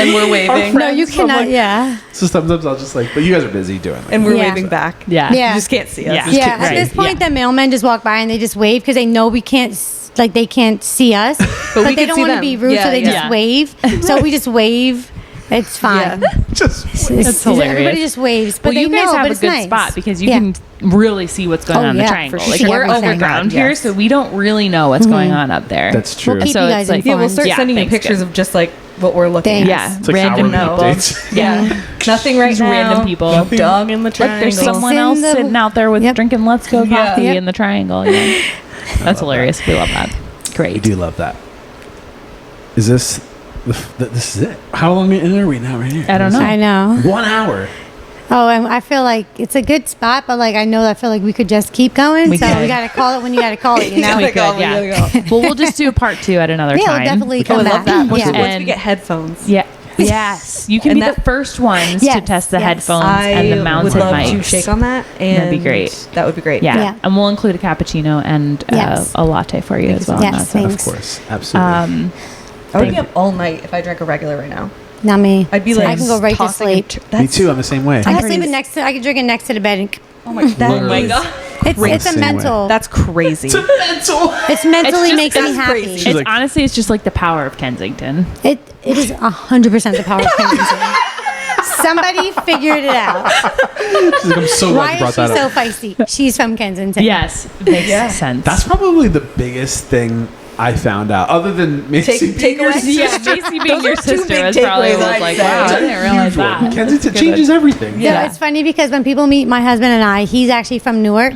No, you friends, so I'm cannot. like- Yeah. So sometimes I'll just like, but you guys are busy doing it. And we're Yeah. waving back. Yeah. Yeah. You just can't see us. Yeah. Just Yeah. can't At see. this point, Yeah. the mailmen just walk by and they just wave because they know we can't. Like they can't see us, but we they can don't see want to them. be rude, Yeah, so they yeah. just wave. So we just wave. It's fine. Yeah. just That's hilarious. Everybody just waves, but Well, they you guys know, have but a it's good nice. spot because you Yeah. can really see what's going Oh, on in the yeah, triangle. for Like sure. we're Everything. underground Yes. here, so we don't really know what's going on up there. that's true. We'll keep So you it's guys like- informed. Yeah, we'll start Yeah, sending you thanks, pictures good. of just like what we're looking Thanks. at. Yeah, It's like random hourly people. updates. Yeah. Nothing right Just now. random people. Dog in the Look, triangle. there's someone in else the- sitting out there with Yep. drinking Let's Go Yeah. coffee Yep. in the triangle. Yeah. That's hilarious. We love that. I Great. do love that. Is this this is it? How long in are we now? Right here. I don't know. I know. 1 hour. Oh, and I feel like it's a good spot, but like I feel like we could just keep going. We so could. we gotta call it when you gotta call it. You know. We gotta go, could, we yeah. gotta Well, we'll just do a part 2 at another Yeah, time. we'll definitely Oh, I come love back. that. Once, Yeah. once And- we get headphones. Yeah. Yes. You can And be that- the first ones to Yes, test the yes. headphones I and the would mounted love mics. to shake on that. And That'd be great. That would be great. Yeah. Yeah. And we'll include a cappuccino and Yes. a latte for you as well. Yes, on that. thanks. Of course, absolutely. I would be up all night if I drank a regular right now. Not me. I'd be So like, I can go right to tossing sleep. and Me too. I'm the same way. I can pretty- sleep it next to. I can drink it next to the bed. And, Oh my god. Oh my God. it's a Same way. mental. That's crazy. mental. It's mentally just- makes me that's happy. crazy. She's It's like- honestly, it's just like the power of Kensington. It is 100% the power of Kensington. Somebody figured it out. She's like, I'm so glad Why you brought is she that so up. feisty? She's from Kensington. Yes, makes Yeah. sense. That's probably the biggest thing I found out, other than Macy being your takeaways? sister. yeah, Macy being Those your are two sister big is probably takeaways, was I'd like, say. wow, I didn't realize Huge one. that. Kensington That's changes good. everything. No, Yeah. it's funny because when people meet my husband and I, he's actually from Newark.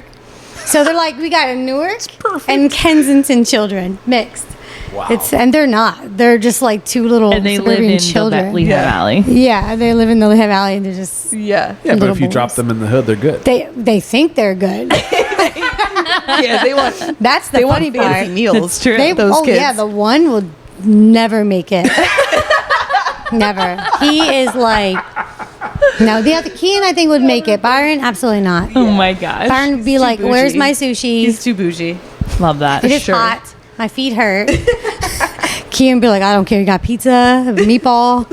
So they're like, we got a Newark and Kensington children mixed. Wow. And they're not. They're just like two little And they live suburban in children. the Lehigh Yeah. Valley. Yeah, they live in the Lehigh Valley and they're just Yeah. yeah, but little if you boys. drop them in the hood, they're good. they think they're good. Yeah, they want That's the they funny want fancy part. meals. It's true. Those kids. Yeah, the one will never make it. Never. He is like no. The other Kean I think would make it. Byron absolutely not. Oh my gosh. Byron would be too like, "Where's bougie. my sushi? He's too bougie. Love that. It is sure. hot. My feet hurt." Kean would be like, "I don't care. You got pizza, meatball."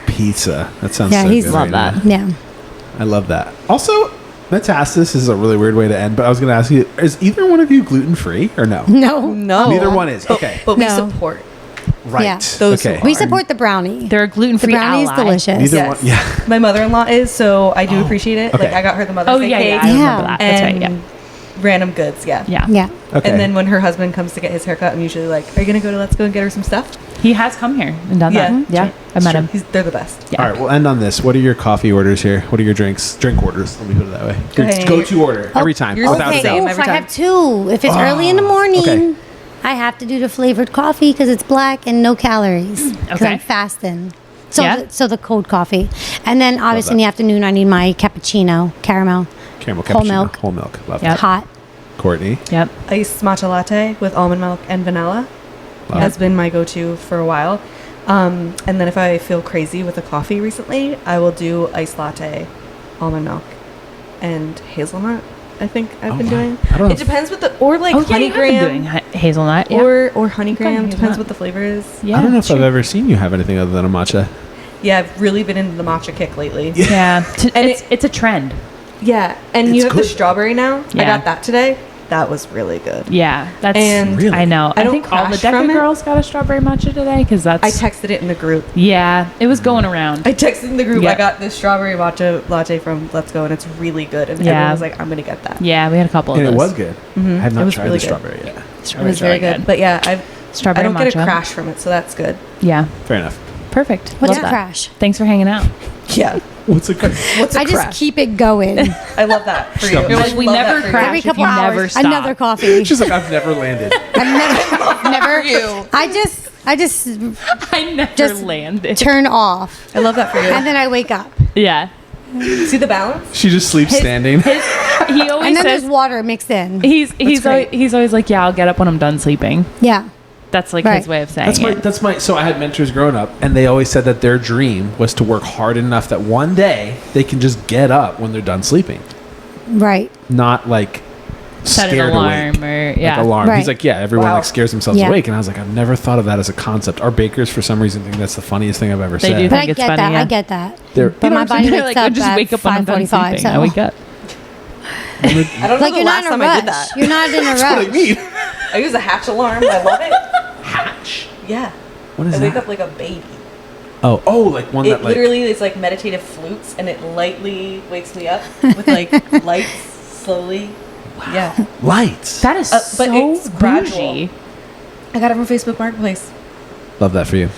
Pizza. That sounds Yeah, so he's- good. Love right that. now. Yeah. I love that. Also, let's ask this is a really weird way to end, but I was going to ask you: is either one of you gluten free or no? No. No. Neither one is. Okay, But we No. support. right. Yeah. Those okay. who We support the brownie. They're a The gluten-free brownie is ally. delicious. Neither Yes. one. Yeah. My mother-in-law is, so I do appreciate it. okay. Like I got her the Mother's Oh Day yeah, cake yeah, I remember Yeah. that. That's right. and Yeah. random goods. Yeah. Yeah. Yeah. Okay. And then when her husband comes to get his haircut, I'm usually like, "Are you gonna go to Let's Go and get her some stuff?" He has come here and done Yeah. that. Yeah. I met him. They're the best. Yeah. All right, we'll end on this. What are your coffee orders here? What are your drink orders? Let me put it that way. Your Okay. go-to order every time, yours is without the a same doubt. every I time. have two. If it's early in the morning, okay. I have to do the flavored coffee because it's black and no calories. 'Cause Okay. I'm fasting. So, Yeah. so the cold coffee, and then obviously in the afternoon I need my cappuccino, caramel, Caramel Whole cappuccino. milk. Whole milk. Love Yep. it. hot. Courtney. Yep. Iced matcha latte with almond milk and vanilla Love has been my go-to for a while. And then if I feel crazy with a coffee recently, I will do iced latte, almond milk, and hazelnut. I think I've Oh, been wow. doing. I don't know It depends what the or like Oh, yeah, honey you have been doing graham hazelnut. Yeah. or honey graham. hazelnut. Depends what the flavor is. Yeah, I don't know if sure. I've ever seen you have anything other than a matcha. Yeah, I've really been into the matcha kick lately. Yeah. And It's a trend. Yeah, and It's you have good. the strawberry now. I Yeah. got that today. That was really good. Yeah. That's. And Really? I know. I I don't think all the crash from Deca it. girls got a strawberry matcha today because that's. I texted it in the group. yeah, it was going around. I texted in the group. Yeah. I got this strawberry matcha latte from Let's Go, and it's really good. And Yeah. everyone was like, "I'm gonna get that." Yeah, we had a couple of And those. it was good. I have It not was tried really the good. strawberry yet. It was Strawberry's very really good. But yeah, I Strawberry don't get a matcha. crash from it, so that's good. Yeah. Fair enough. Perfect. What's Love a that. crash? Thanks for hanging out. Yeah. What's a good? What's a I just crash? keep it going. I love that for you. You're You're I like, we love never that for you. crash. Every if couple you hours, never stop. another coffee. She's like, I've never landed. I've never. you. I just I never Just landed. turn off, I love that for you. and then I wake up, Yeah. See the balance? She just sleeps standing. He always and then says there's water mixed in. he's great. always like, yeah, I'll get up when I'm done sleeping. Yeah. That's like Right. his way of saying That's it. my. So I had mentors growing up, and they always said that their dream was to work hard enough that one day they can just get up when they're done sleeping, Right. not like Set an scared alarm awake. or Like alarm. Right. He's like, yeah, everyone Wow. like scares themselves Yeah. awake, and I was like, I've never thought of that as a concept. Our bakers, for some reason, think that's the funniest thing I've ever They said. do But think I it's get funny, that. yeah. I get that. They're- But my body They're wakes I up just at wake up when I'm done 5:45. sleeping. So I wake up. I don't know like the you're last not in time a I did rush. that. You're not in a That's what I rush. mean. I use a hatch alarm. I love it. Hatch. Yeah. What is I wake that? up like a baby. Oh, like one It that like. literally is like meditative flutes, and it lightly wakes me up with like lights slowly. Yeah. Lights. That is But so it's gradual. bougie. I got it from Facebook Marketplace. Love that for you.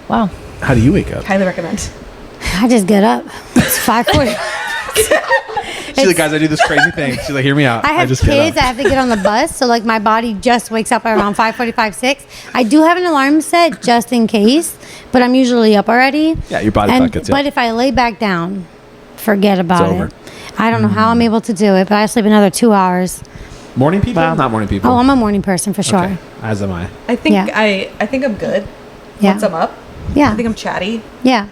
Wow. How do you wake up? Highly recommend. I just get up. It's 5:40. She's like, guys, I do this crazy thing. She's like, hear me out. I have just kids. Get I up. have to get on the bus, so like my body just wakes up around 5:45, 6. I do have an alarm set just in case, but I'm usually up already. Yeah, your body clock gets you But up. if I lay back down, forget about It's over. it. I don't know how I'm able to do it, but I sleep another 2 hours. Morning people? Wow. Not morning people. Oh, I'm a morning person for sure. Okay. As am I. I think Yeah. I think I'm good. Yeah. Once I'm up, Yeah. I think I'm chatty. Yeah.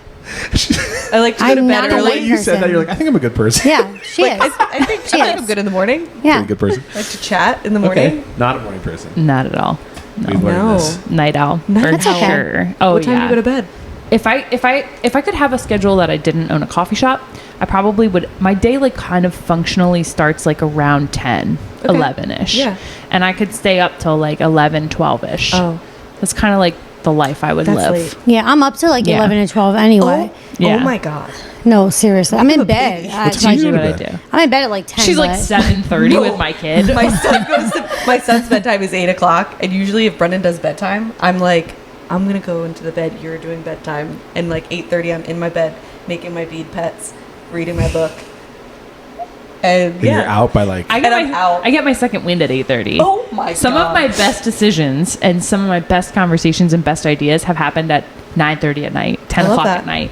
I like to go I'm to not bed a The early. way you said that, person. you're like, I think I'm a good person. Yeah. She Like, is. I think She I'm is. good in the morning. Yeah. A good person. I like to chat in the morning. Okay. Not a morning person. Not at all. We've learned No. this. Night owl. No. For That's okay. sure. Oh What time yeah. do you go to bed? If I could have a schedule that I didn't own a coffee shop, I probably would. My day like kind of functionally starts like around 10, Okay. 11ish. Yeah. And I could stay up till like 11, 12ish. Oh. That's kind of like the life I would That's live. late. Yeah, I'm up to like Yeah. 11 and 12 anyway. Yeah. Oh my god. No, seriously. I'm in a bed. baby. at, What's like, you Usually what I bed? do. I'm in bed at like 10. She's like but- 7:30 No. with my kid. My son's bedtime is 8:00, and usually if Brendan does bedtime, I'm like, I'm gonna go into the bed. You're doing bedtime, and like 8:30, I'm in my bed making my bead pets, reading my book, and And yeah, you're out by like. I get And I'm my out. I get my second wind at 8:30. Oh my Some god. of my best decisions and some of my best conversations and best ideas have happened at 9:30 at night, 10 I love o'clock that. at night.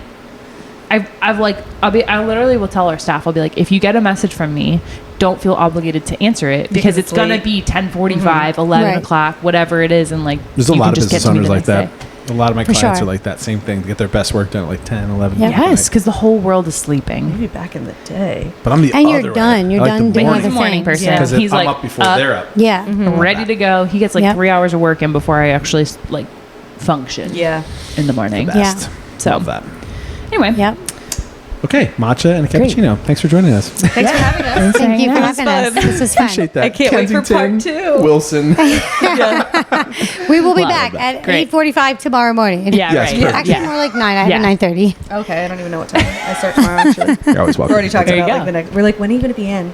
I've like I literally will tell our staff, I'll be like, if you get a message from me, don't feel obligated to answer it because it's gonna late. be 10:45, 11 Right. o'clock, whatever it is, and like There's a you lot can of just get business to me owners the like next that. day. A lot of my For clients sure. are like that same thing. They get their best work done at like 10, 11. Yeah. o'clock at Yes, night. because the whole world is sleeping. maybe back in the day. But I'm the And other you're way. done. You're I like done the doing morning. other Morning things. person. Because He's I'm like up before up. they're up. Yeah. Ready to go. He gets like Yep. 3 hours of work in before I actually like function Yeah. in the morning. Best. So Love that. anyway, Yep. Okay, matcha and a Great. cappuccino. Thanks for joining us. Thanks for having us. Thanks for Thank you hanging for out. having us. fun. This is fun. Appreciate that. I can't wait for part Kensington, 2. Wilson. We will be Love back that. at Great. 8:45 tomorrow morning. Yeah, Yes, right. perfect. Actually, Yeah. more like 9. I have Yeah. a 9:30. Okay, I don't even know what time I start tomorrow. Actually, You're always welcome. we're already talking There you about go. like the next. We're like, when are you gonna be in?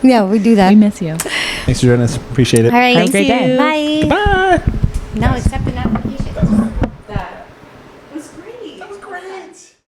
Yeah, we do that. We miss you. Thanks for joining us. Appreciate it. All right. Have a great day. Bye. Bye.